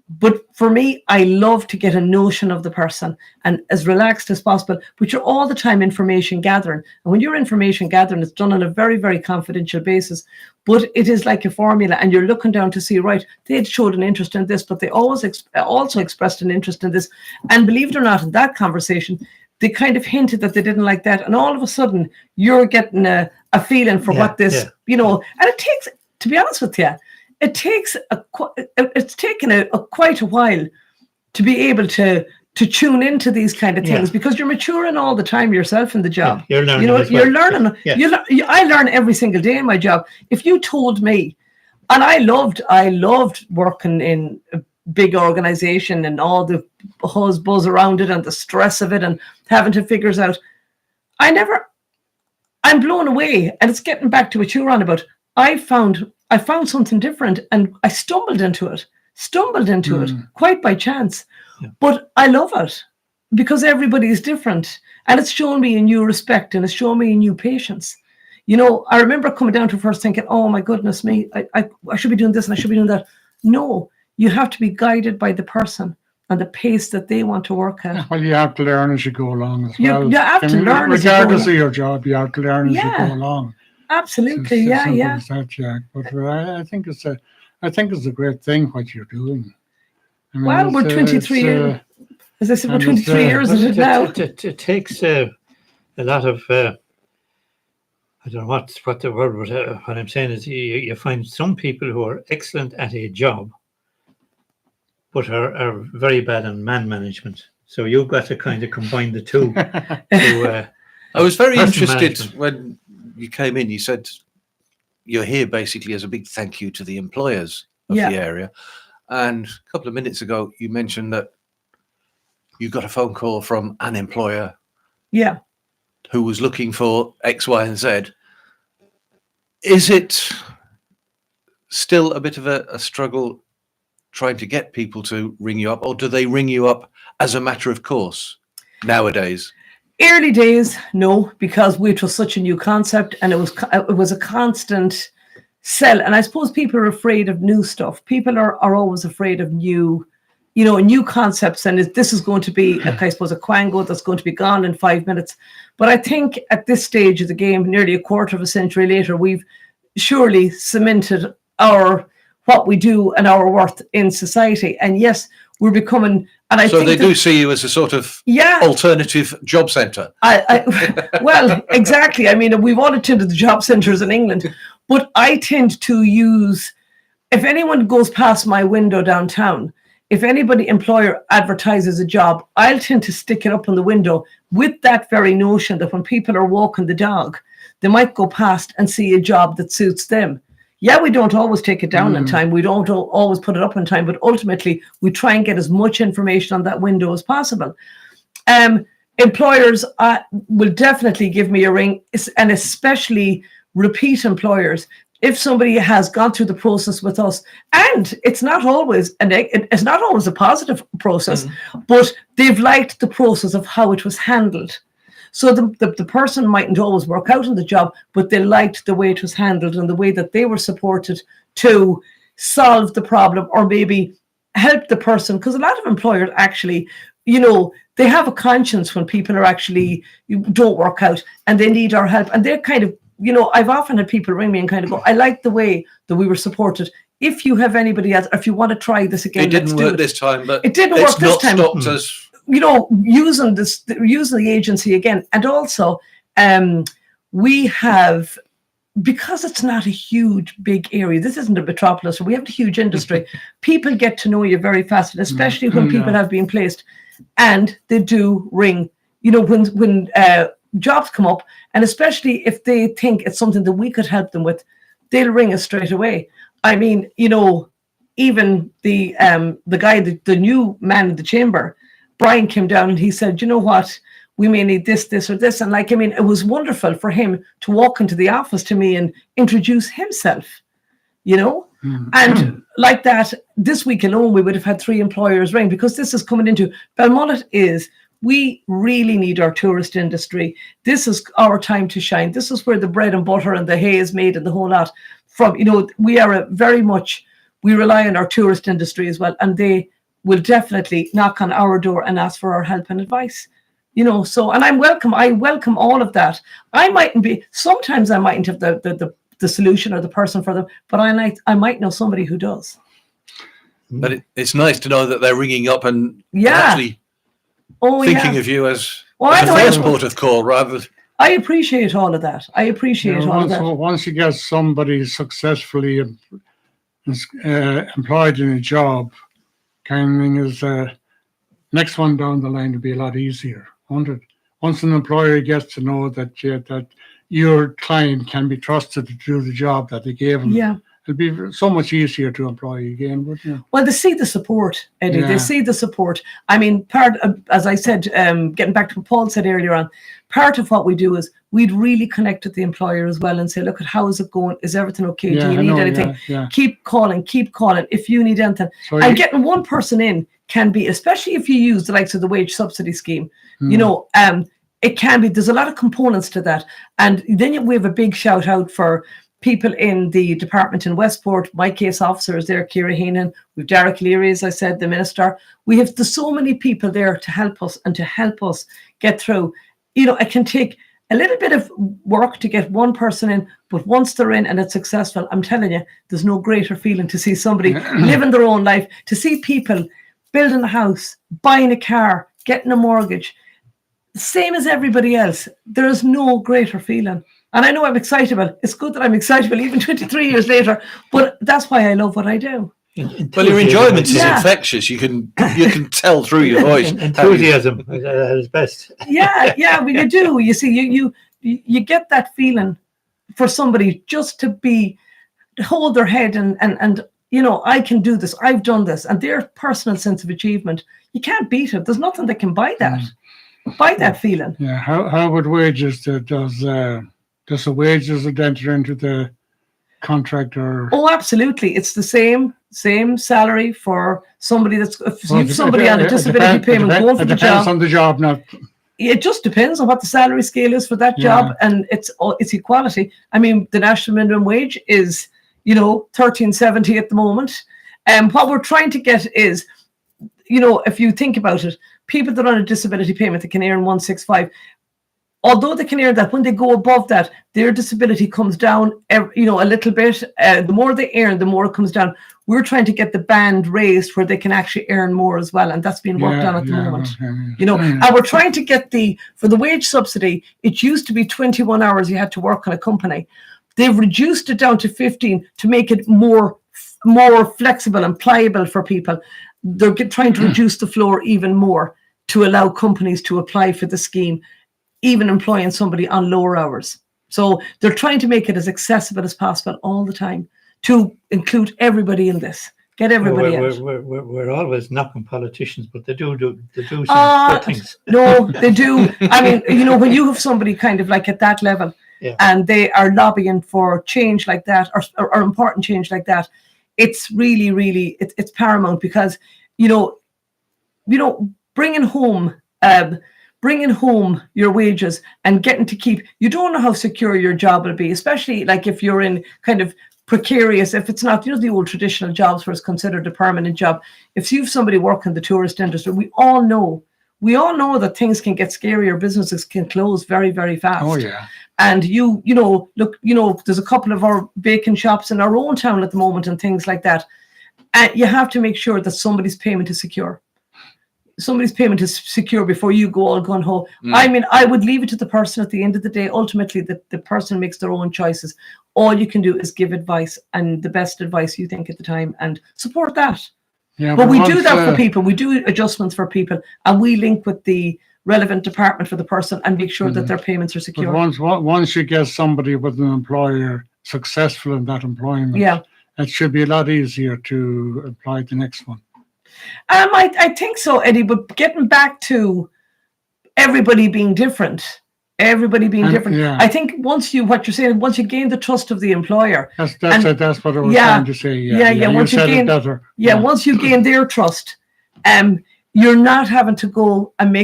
But for me, I love to get a notion of the person and as relaxed as possible, but you're all the time information gathering. And when you're information gathering, it's done on a very, very confidential basis, but it is like a formula, and you're looking down to see, right, they had showed an interest in this, but they always also expressed an interest in this. And believe it or not, in that conversation, they kind of hinted that they didn't like that. And all of a sudden, you're getting a feeling for what this, and it takes, to be honest with you, it's taken quite a while to be able to tune into these kind of things, because you're maturing all the time yourself in the job. You're learning. You know, as well. you're learning. Yeah. I learn every single day in my job. If you told me, and I loved working in a big organization and all the buzz around it and the stress of it and having to figure it out. I'm blown away, and it's getting back to what you were on about. I found something different, and I stumbled into it quite by chance. Yeah. But I love it because everybody is different, and it's shown me a new respect, and it's shown me a new patience. You know, I remember coming down to first thinking, oh my goodness me, I should be doing this and I should be doing that. No, you have to be guided by the person and the pace that they want to work at. Well, you have to learn as you go along as well. You have to learn as you go along. Regardless of your job, you have to learn as you go along. Absolutely, it's yeah. simple as that, Jack. But I think it's a great thing what you're doing. I mean, well, we're 23 years. As I said, we're 23 years at it now. It takes a lot of. I don't know what the word was. What I'm saying is, you find some people who are excellent at a job, but are very bad on man management. So you've got to kind of combine the two. I was very interested when you came in. You said you're here basically as a big thank you to the employers of the area. And a couple of minutes ago, you mentioned that you got a phone call from an employer. Yeah. Who was looking for X, Y, and Z. Is it still a bit of a struggle trying to get people to ring you up, or do they ring you up as a matter of course nowadays? Early days, no, because it was such a new concept, and it was a constant sell. And I suppose people are afraid of new stuff. People are always afraid of new concepts, and this is going to be, I suppose, a quango that's going to be gone in 5 minutes. But I think at this stage of the game, nearly a quarter of a century later, we've surely cemented what we do and our worth in society. And yes, we're becoming. And I think they do see you as a sort of alternative job centre. Well, exactly. I mean, we've audited the job centres in England, but I tend to use, if anyone goes past my window downtown, if anybody employer advertises a job, I'll tend to stick it up on the window with that very notion that when people are walking the dog, they might go past and see a job that suits them. Yeah, we don't always take it down in time. We don't always put it up in time, but ultimately we try and get as much information on that window as possible. Employers will definitely give me a ring, and especially repeat employers. If somebody has gone through the process with us, and it's not always a positive process, but they've liked the process of how it was handled. So the person mightn't always work out in the job, but they liked the way it was handled and the way that they were supported to solve the problem, or maybe help the person. Because a lot of employers actually, they have a conscience when people are actually don't work out and they need our help, and they're kind of, I've often had people ring me and kind of go, I like the way that we were supported. If you have anybody else, or if you want to try this again, it didn't work this time, but it didn't work this time. Stopped us. Using the agency again. And also, we have, because it's not a huge, big area, this isn't a metropolis, we have a huge industry, people get to know you very fast, and especially when people have been placed, and they do ring, when jobs come up, and especially if they think it's something that we could help them with, they'll ring us straight away. I mean, even the guy, the new man in the chamber, Brian, came down and he said, you know what, we may need this, this, or this. And it was wonderful for him to walk into the office to me and introduce himself, And like that, this week alone, we would have had 3 employers ring, because this is coming into, Balmullet we really need our tourist industry. This is our time to shine. This is where the bread and butter and the hay is made and the whole lot from, we are we rely on our tourist industry as well. And they will definitely knock on our door and ask for our help and advice, so, and I welcome all of that. Sometimes I mightn't have the solution or the person for them, but I might know somebody who does. But it's nice to know that they're ringing up and actually thinking of you as a first port of call, rather. I appreciate all of that. Once you get somebody successfully employed in a job, kind of thing is next one down the line will be a lot easier, won't it? Once an employer gets to know that that your client can be trusted to do the job that they gave them, Yeah. it'll be so much easier to employ again, wouldn't it? Well, they see the support, Eddie. Yeah. They see the support. I mean, as I said, getting back to what Paul said earlier on, part of what we do is we'd really connect with the employer as well and say, look, how is it going? Is everything okay? Yeah, Do you I need know, anything? yeah. Keep calling if you need anything. So And getting one person in can be, especially if you use the likes of the wage subsidy scheme, you know, it can be, there's a lot of components to that. And then we have a big shout out for people in the department in Westport. My case officer is there, Ciara Heenan. We've Derek Leary, as I said, the minister. There's so many people there to help us and to help us get through. You know, it can take a little bit of work to get one person in, but once they're in and it's successful, I'm telling you, there's no greater feeling to see somebody living their own life, to see people building a house, buying a car, getting a mortgage, same as everybody else. There is no greater feeling. And I know I'm excitable. It's good that I'm excitable even 23 years later, but that's why I love what I do. Well, your enjoyment is infectious. You can tell through your voice. Enthusiasm at its best. Yeah, well, you do. You see, you get that feeling for somebody just to hold their head and you know, I can do this. I've done this, and their personal sense of achievement. You can't beat it. There's nothing that can buy that. Buy that feeling. Yeah. How about wages? Does the wages that enter into the contract or? Oh, absolutely. It's the same salary for somebody that's somebody on a disability payment going for the job. It depends on the job, not. It just depends on what the salary scale is for that job, and it's equality. I mean, the national minimum wage is, you know, $13.70 at the moment, and what we're trying to get is, you know, if you think about it, people that are on a disability payment that can earn 165. Although they can earn that, when they go above that, their disability comes down, you know, a little bit. The more they earn, the more it comes down. We're trying to get the band raised where they can actually earn more as well, and that's being worked on at the moment. You know, and we're trying to get for the wage subsidy. It used to be 21 hours you had to work on a company. They've reduced it down to 15 to make it more flexible and pliable for people. They're trying to reduce the floor even more to allow companies to apply for the scheme, even employing somebody on lower hours. So they're trying to make it as accessible as possible all the time to include everybody in this. Get everybody out. We're always knocking politicians, but they do some good things. No, they do. I mean, you know, when you have somebody kind of like at that level, and they are lobbying for change like that, or important change like that, it's really, really, it's paramount, because, you know, bringing home your wages and getting to keep, you don't know how secure your job will be, especially like if you're in kind of precarious, if it's not, you know, the old traditional jobs where it's considered a permanent job. If you have somebody working in the tourist industry, we all know that things can get scarier, businesses can close very, very fast. Oh yeah. And you know, look, you know, there's a couple of our bacon shops in our own town at the moment and things like that. And you have to make sure that somebody's payment is secure. Somebody's payment is secure before you go all gun ho. I mean, I would leave it to the person at the end of the day. Ultimately, the person makes their own choices. All you can do is give advice, and the best advice you think at the time, and support that. Yeah, but we do that for people. We do adjustments for people, and we link with the relevant department for the person and make sure that their payments are secure. But once you get somebody with an employer successful in that employment, it should be a lot easier to apply the next one. I think so, Eddie, but getting back to everybody being different, I think once you gain the trust of the employer. That's what I was trying to say. Once you gain their trust, you're not having to go and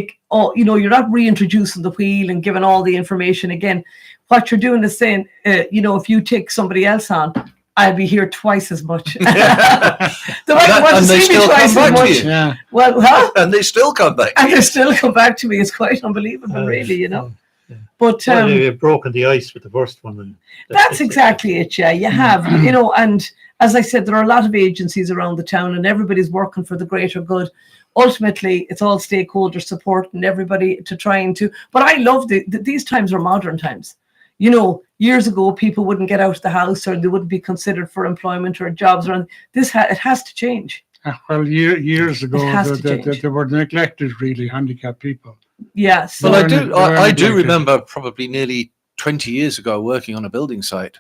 you're not reintroducing the wheel and giving all the information again. What you're doing is saying, if you take somebody else on, I'll be here twice as much. They might want to see me twice as much. Yeah. Well, and they still come back. And they still come back to me. It's quite unbelievable, really, you know. Yeah. But you've broken the ice with the first one. And that's exactly it. Yeah, you have. You know, and as I said, there are a lot of agencies around the town, and everybody's working for the greater good. Ultimately, it's all stakeholder support and everybody to trying to. But I love these times are modern times. You know, years ago, people wouldn't get out of the house, or they wouldn't be considered for employment or jobs. Or it has to change. Well, years ago, has to change. they were neglected, really, handicapped people. Yeah. So Well, I do neglected. remember probably nearly 20 years ago working on a building site,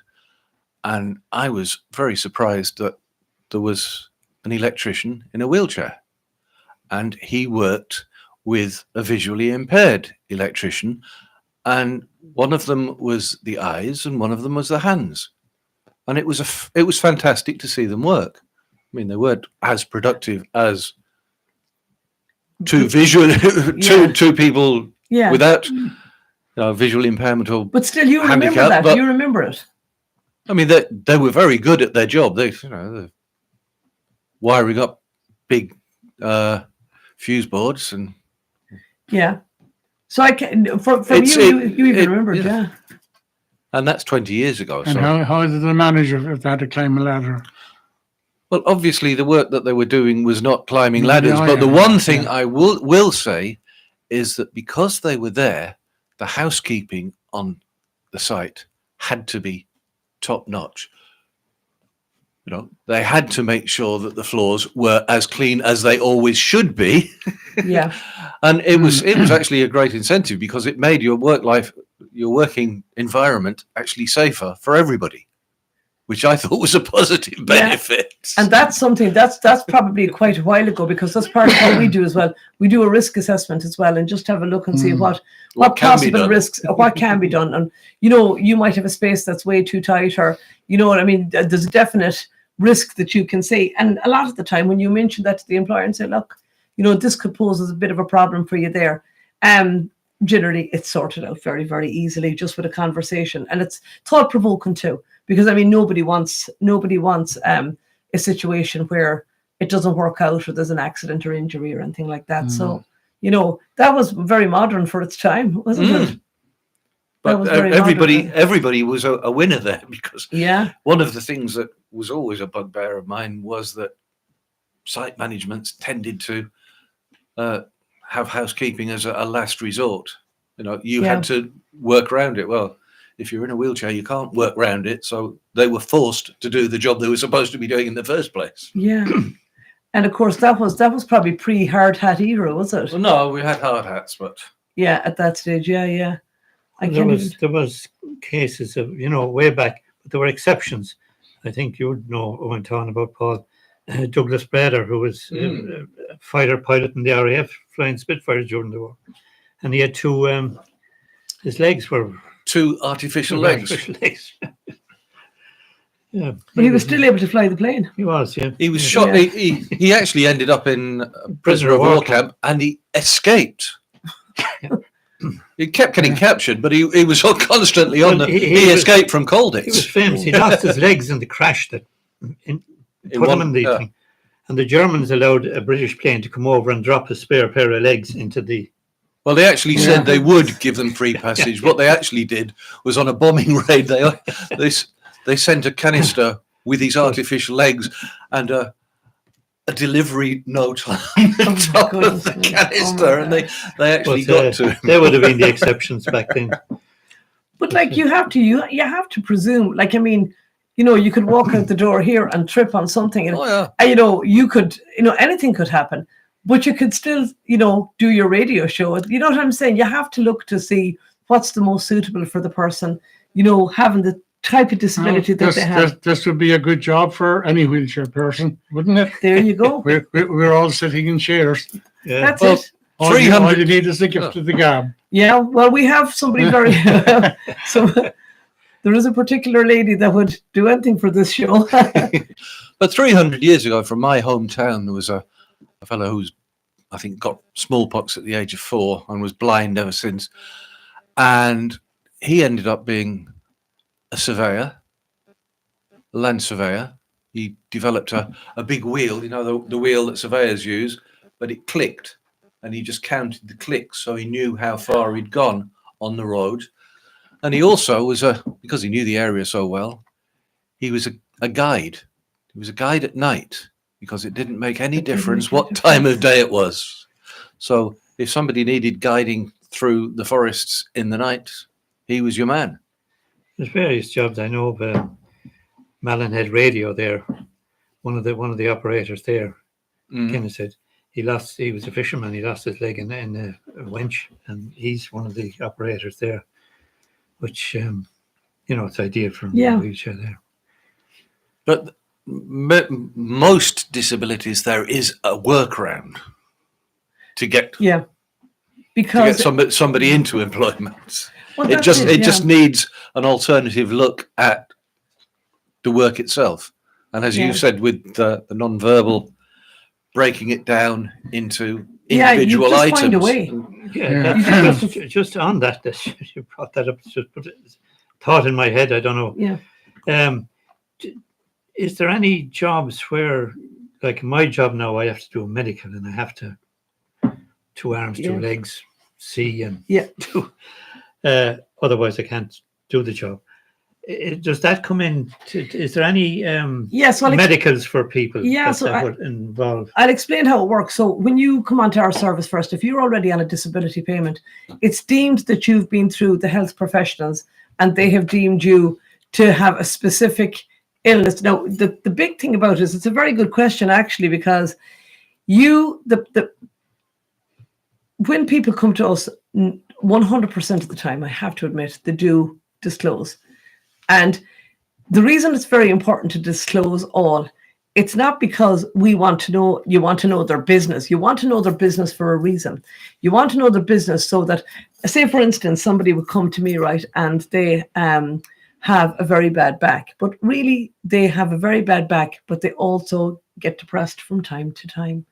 and I was very surprised that there was an electrician in a wheelchair, and he worked with a visually impaired electrician, and one of them was the eyes and one of them was the hands, and it was fantastic to see them work. I mean, they weren't as productive as two people yeah. without visual impairment or But still, you remember handicap, that. but- You remember it. I mean, they were very good at their job. They're wiring up big fuse boards, and Yeah. So I can from It's- you it- you even it- remember it, yeah. yeah. and that's 20 years ago. And So, how did they manage if they had to climb a ladder? well, obviously, the work that they were doing was not climbing Yeah, ladders. yeah, But the yeah, one thing yeah. I will say is that because they were there, the housekeeping on the site had to be top notch. They had to make sure that the floors were as clean as they always should be. Yeah. And it was actually a great incentive because it made your working environment actually safer for everybody, which I thought was a positive benefit. And that's something that's probably quite a while ago, because that's part of what we do as well. We do a risk assessment as well, and just have a look and see what What can be possible done. risks, what can be done. And you might have a space that's way too tight, or you know what I mean. There's a definite risk that you can see, and a lot of the time when you mention that to the employer and say, look, this could pose as a bit of a problem for you there. Generally, it's sorted out very, very easily just with a conversation, and it's thought-provoking too. Because I mean, nobody wants a situation where it doesn't work out, or there's an accident or injury or anything like that. So that was very modern for its time, wasn't it? That But was very everybody was a winner there, because Yeah, one of the things that was always a bugbear of mine was that site managements tended to have housekeeping as a last resort. You had to work around it. Well, if you're in a wheelchair, you can't work around it. So they were forced to do the job they were supposed to be doing in the first place. yeah. And of course, that was probably pre-hard hat era, was it? Well, no, we had hard hats, but Yeah, at that stage, yeah. There was cases of way back, but there were exceptions. I think you would know what went on about Paul Douglas Brader, who was a fighter pilot in the RAF, flying Spitfires during the war, and he had two. His legs were two artificial legs. Yeah, But he was still able to fly the plane. He was, yeah. He was shot. Yeah. He actually ended up in a prisoner of war camp, and he escaped. He kept getting captured, but he was constantly on Well, the. he He was- escaped from He was Colditz. famous. He lost his legs in the crash that put him in the thing. And the Germans allowed a British plane to come over and drop a spare pair of legs into the. Well, they actually said they would give them free passage. What they actually did was, on a bombing raid, they sent a canister with his artificial legs and a delivery note on the top of the canister, and they actually got to him. They would have been the exceptions back then. But like you have to presume. Like I mean, you could walk out the door here and trip on something, and Oh, yeah. and, you could anything could happen, but you could still do your radio show. You know what I'm saying? You have to look to see what's the most suitable for the person. Having the type of disability that they have. This would be a good job for any wheelchair person, wouldn't it? There you go. We're all sitting in chairs. Yeah. That's Well, it. All you need is the gift of the gab. Yeah. Well, we have somebody very. So there is a particular lady that would do anything for this show. But 300 years ago, from my hometown, there was a fellow who's, I think, got smallpox at the age of 4 and was blind ever since. And he ended up being a surveyor, a land surveyor. He developed a big wheel, the wheel that surveyors use, but it clicked, and he just counted the clicks so he knew how far he'd gone on the road. And he also was because he knew the area so well, he was a guide. He was a guide at night, because it didn't make any difference what time of day it was. So if somebody needed guiding through the forests in the night, he was your man. There's various jobs. I know of Malin Head Radio there. One of the operators there Kenneth said he was a fisherman. He lost his leg in a winch, and he's one of the operators there, which it's ideal for a wheelchair there. But most disabilities, there is a workaround to get because somebody into employment. Well, it just needs an alternative look at the work itself. And as you said, with the non-verbal, breaking it down into individual you just items. Find a way. Just on that, you brought that up. Just put a thought in my head. I don't know. Yeah. Is there any jobs where, like my job now, I have to do a medical and I have to 2 arms, 2 legs, see and do. Otherwise, I can't do the job. Does that come in? Is there any medicals for people that would involve? I'll explain how it works. So when you come onto our service first, if you're already on a disability payment, it's deemed that you've been through the health professionals and they have deemed you to have a specific illness. Now, the big thing about it is it's a very good question, actually, because when people come to us, 100% of the time, I have to admit, they do disclose. And the reason it's very important to disclose all, it's not because you want to know their business. You want to know their business for a reason. You want to know their business so that, say, for instance, somebody would come to me, right, and they have a very bad back. But really, they have a very bad back, but they also get depressed from time to time.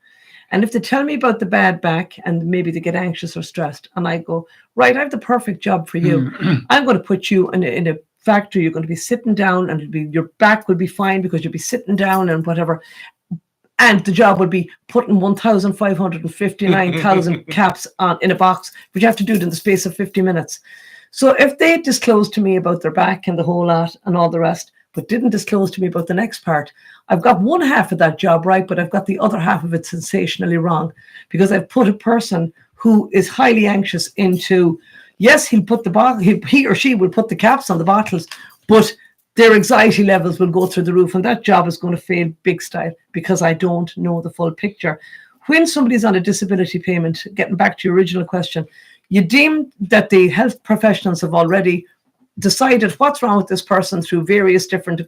And if they tell me about the bad back and maybe they get anxious or stressed, and I go, right, I have the perfect job for you. I'm going to put you in a factory. You're going to be sitting down and your back will be fine because you'll be sitting down and whatever. And the job would be putting 1,559,000 caps in a box, but you have to do it in the space of 50 minutes. So if they disclose to me about their back and the whole lot and all the rest, but didn't disclose to me about the next part, I've got one half of that job right, but I've got the other half of it sensationally wrong, because I've put a person who is highly anxious into, yes, he or she will put the caps on the bottles, but their anxiety levels will go through the roof, and that job is going to fail big style because I don't know the full picture. When somebody's on a disability payment, getting back to your original question, you deem that the health professionals have already decided what's wrong with this person through various different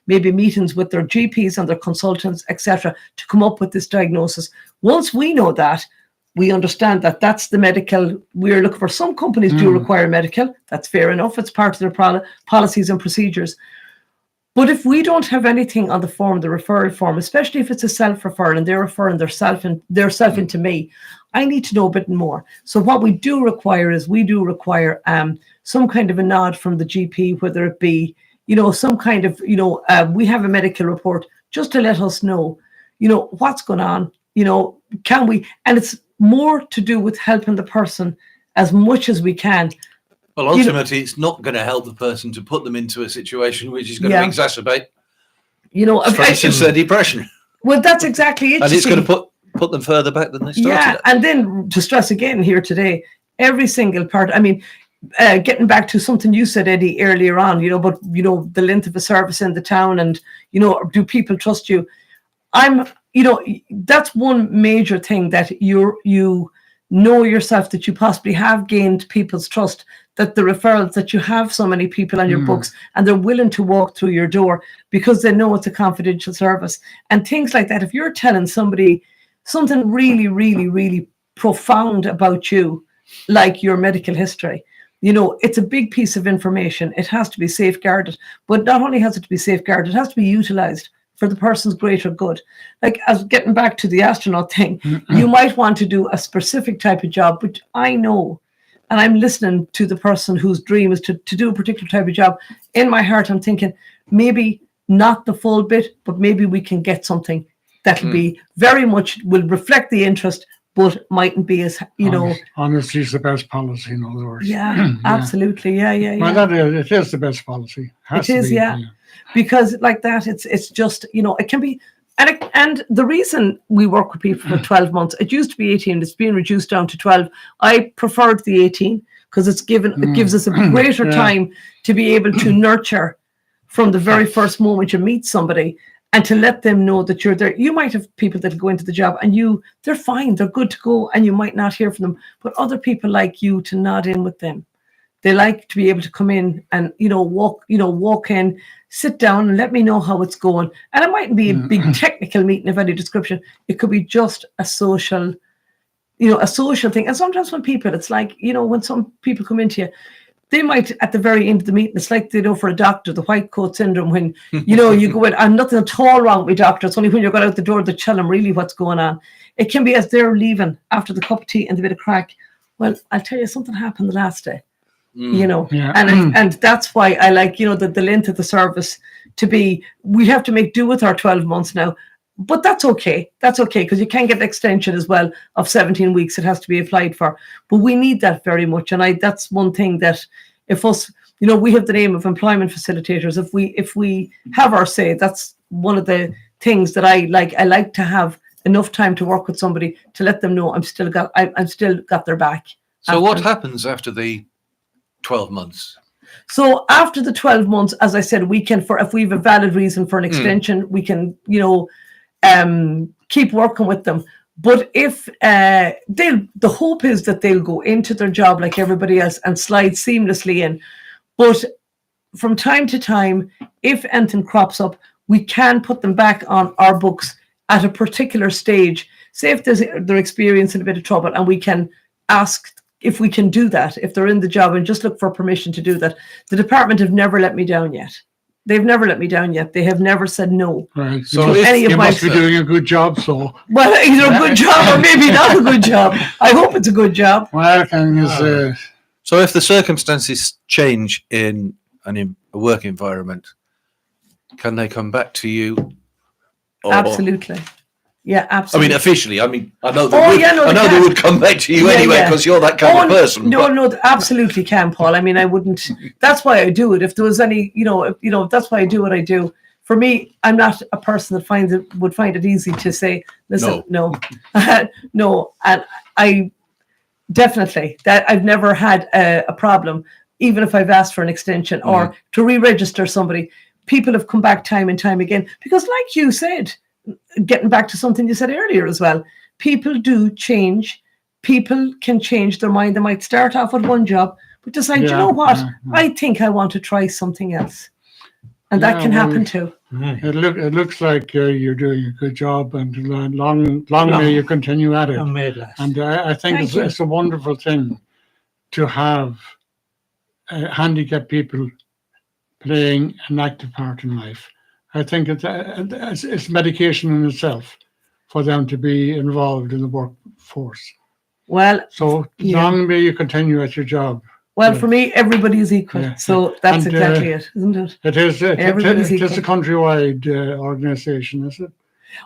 maybe meetings with their GPs and their consultants, etc., to come up with this diagnosis. Once we know that, we understand that that's the medical we're looking for. Some companies do require medical. That's fair enough. It's part of their policies and procedures. But if we don't have anything on the form, the referral form, especially if it's a self-referral and they're referring their self into me, I need to know a bit more. So what we do require is some kind of a nod from the GP, whether it be, some kind of, we have a medical report just to let us know, what's going on, can we, and it's more to do with helping the person as much as we can. Well, ultimately, it's not going to help the person to put them into a situation which is going to exacerbate, for instance, their depression. Well, that's exactly it. And it's going to put them further back than they started. Yeah, and then to stress again here today, every single part, getting back to something you said, Eddie, earlier on, but the length of a service in the town and, do people trust you? That's one major thing, that you know yourself, that you possibly have gained people's trust, that the referrals, that you have so many people on your books and they're willing to walk through your door because they know it's a confidential service and things like that. If you're telling somebody something really, really, really profound about you, like your medical history, it's a big piece of information. It has to be safeguarded, but not only has it to be safeguarded, it has to be utilized for the person's greater good. Like, as getting back to the astronaut thing, you might want to do a specific type of job, but I know, and I'm listening to the person whose dream is to do a particular type of job. In my heart, I'm thinking, maybe not the full bit, but maybe we can get something that'll be very much, will reflect the interest, but mightn't be as, Honesty is the best policy, in other words. Yeah, absolutely. Yeah. Well, it is the best policy. It is, because like that, it's just, it can be, and the reason we work with people for 12 months, it used to be 18, it's been reduced down to 12. I preferred the 18 because it gives us a greater time to be able to nurture from the very first moment you meet somebody. and to let them know that you're there. You might have people that go into the job and they're fine, they're good to go, and you might not hear from them, but other people like you to nod in with them. They like to be able to come in and, walk in, sit down and let me know how it's going. And it mightn't be a big technical meeting of any description. It could be just a social, a social thing. And sometimes when people, it's like, when some people come into you, they might, at the very end of the meeting, it's like they know for a doctor, the white coat syndrome, when, you go in, and nothing at all wrong with doctor. It's only when you're going out the door that tell them really what's going on. It can be as they're leaving after the cup of tea and the bit of crack. Well, I'll tell you, something happened the last day, and that's why I like, the length of the service to be, we have to make do with our 12 months now. But that's okay. That's okay, because you can get an extension as well of 17 weeks. It has to be applied for. But we need that very much. And that's one thing that if us, we have the name of employment facilitators. If we have our say, that's one of the things that I like. I like to have enough time to work with somebody to let them know I'm still got their back. So what happens after the 12 months? So after the 12 months, as I said, we can, if we have a valid reason for an extension, we can, keep working with them. But if the hope is that they'll go into their job like everybody else and slide seamlessly in. But from time to time, if anything crops up, we can put them back on our books at a particular stage. Say if they're experiencing a bit of trouble, and we can ask if we can do that, if they're in the job, and just look for permission to do that. The department have never let me down yet. They've never let me down yet. They have never said no. Right. So you must be doing a good job. So well, either a good job or maybe not a good job. I hope it's a good job. Well, so if the circumstances change in a work environment, can they come back to you? Absolutely. Yeah, absolutely. I mean, officially. I know they would come back to you anyway, because you're that kind of person. No, they absolutely can, Paul. I mean, I wouldn't. That's why I do it. If there was any, that's why I do what I do. For me, I'm not a person that would find it easy to say, listen, no, no. And I definitely that I've never had a problem, even if I've asked for an extension or to re-register somebody. People have come back time and time again because, like you said. Getting back to something you said earlier as well, people do change. People can change their mind. They might start off at one job, but decide, you know what? I think I want to try something else. And that can happen too. It looks like you're doing a good job, and long may you continue at it. And I think it's a wonderful thing to have handicapped people playing an active part in life. I think it's medication in itself for them to be involved in the workforce. Well, so long may you continue at your job. Well, for me, everybody is equal. So that's exactly it, isn't it? It is. It is a countrywide organisation, is it?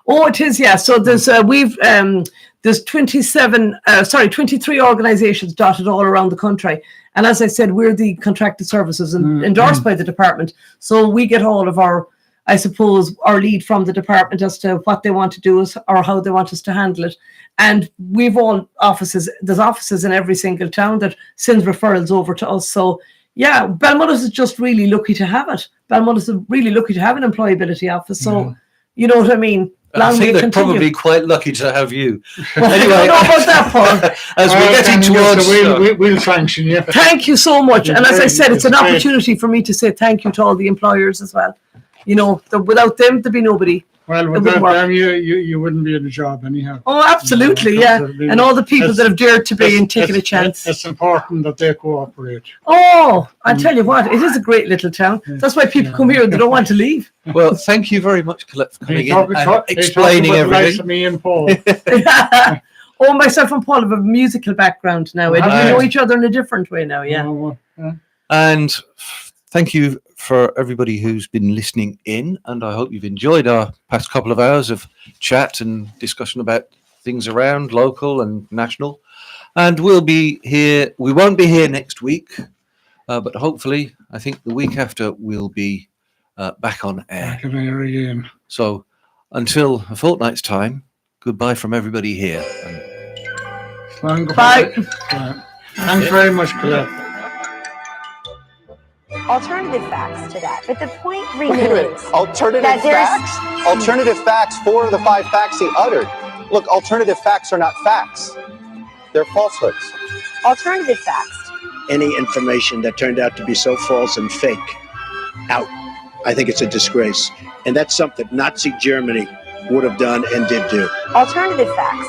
Oh, it is. Yeah. So there's there's 23 organisations dotted all around the country. And as I said, we're the contracted services and endorsed by the department. So we get all of our, I suppose, our lead from the department as to what they want to do or how they want us to handle it. And we've all offices, there's offices in every single town that sends referrals over to us. So yeah, Balmullis is just really lucky to have it. Balmullis is really lucky to have an employability office. So you know what I mean? I think they're probably quite lucky to have you. Well, anyway, I don't know about that, Paul. As we're getting towards... We'll sanction you. Thank you so much. And as I said, it's an opportunity for me to say thank you to all the employers as well. You know, without them, there'd be nobody. Well, without them, you wouldn't be in the job anyhow. Oh, absolutely, And all the people that have dared to be and taken a chance. It's important that they cooperate. Oh, I tell you what, it is a great little town. That's why people come here and they don't want to leave. Well, thank you very much, Colette, for coming in and explaining everything. Me and Paul. Oh, myself and Paul have a musical background now. We know each other in a different way now, And thank you for everybody who's been listening in, and I hope you've enjoyed our past couple of hours of chat and discussion about things around local and national. And we'll be here. We won't be here next week, but hopefully, I think the week after we'll be back on air. Back on air again. So until a fortnight's time, goodbye from everybody here. Bye. Thanks very much, Colette. alternative facts to that. But the point Wait a minute. remains Alternative that there's facts? Alternative facts for the 5 facts he uttered. Look, alternative facts are not facts. They're falsehoods. alternative facts. Any information that turned out to be so false and fake out. I think it's a disgrace. And that's something Nazi Germany would have done and did do. Alternative facts.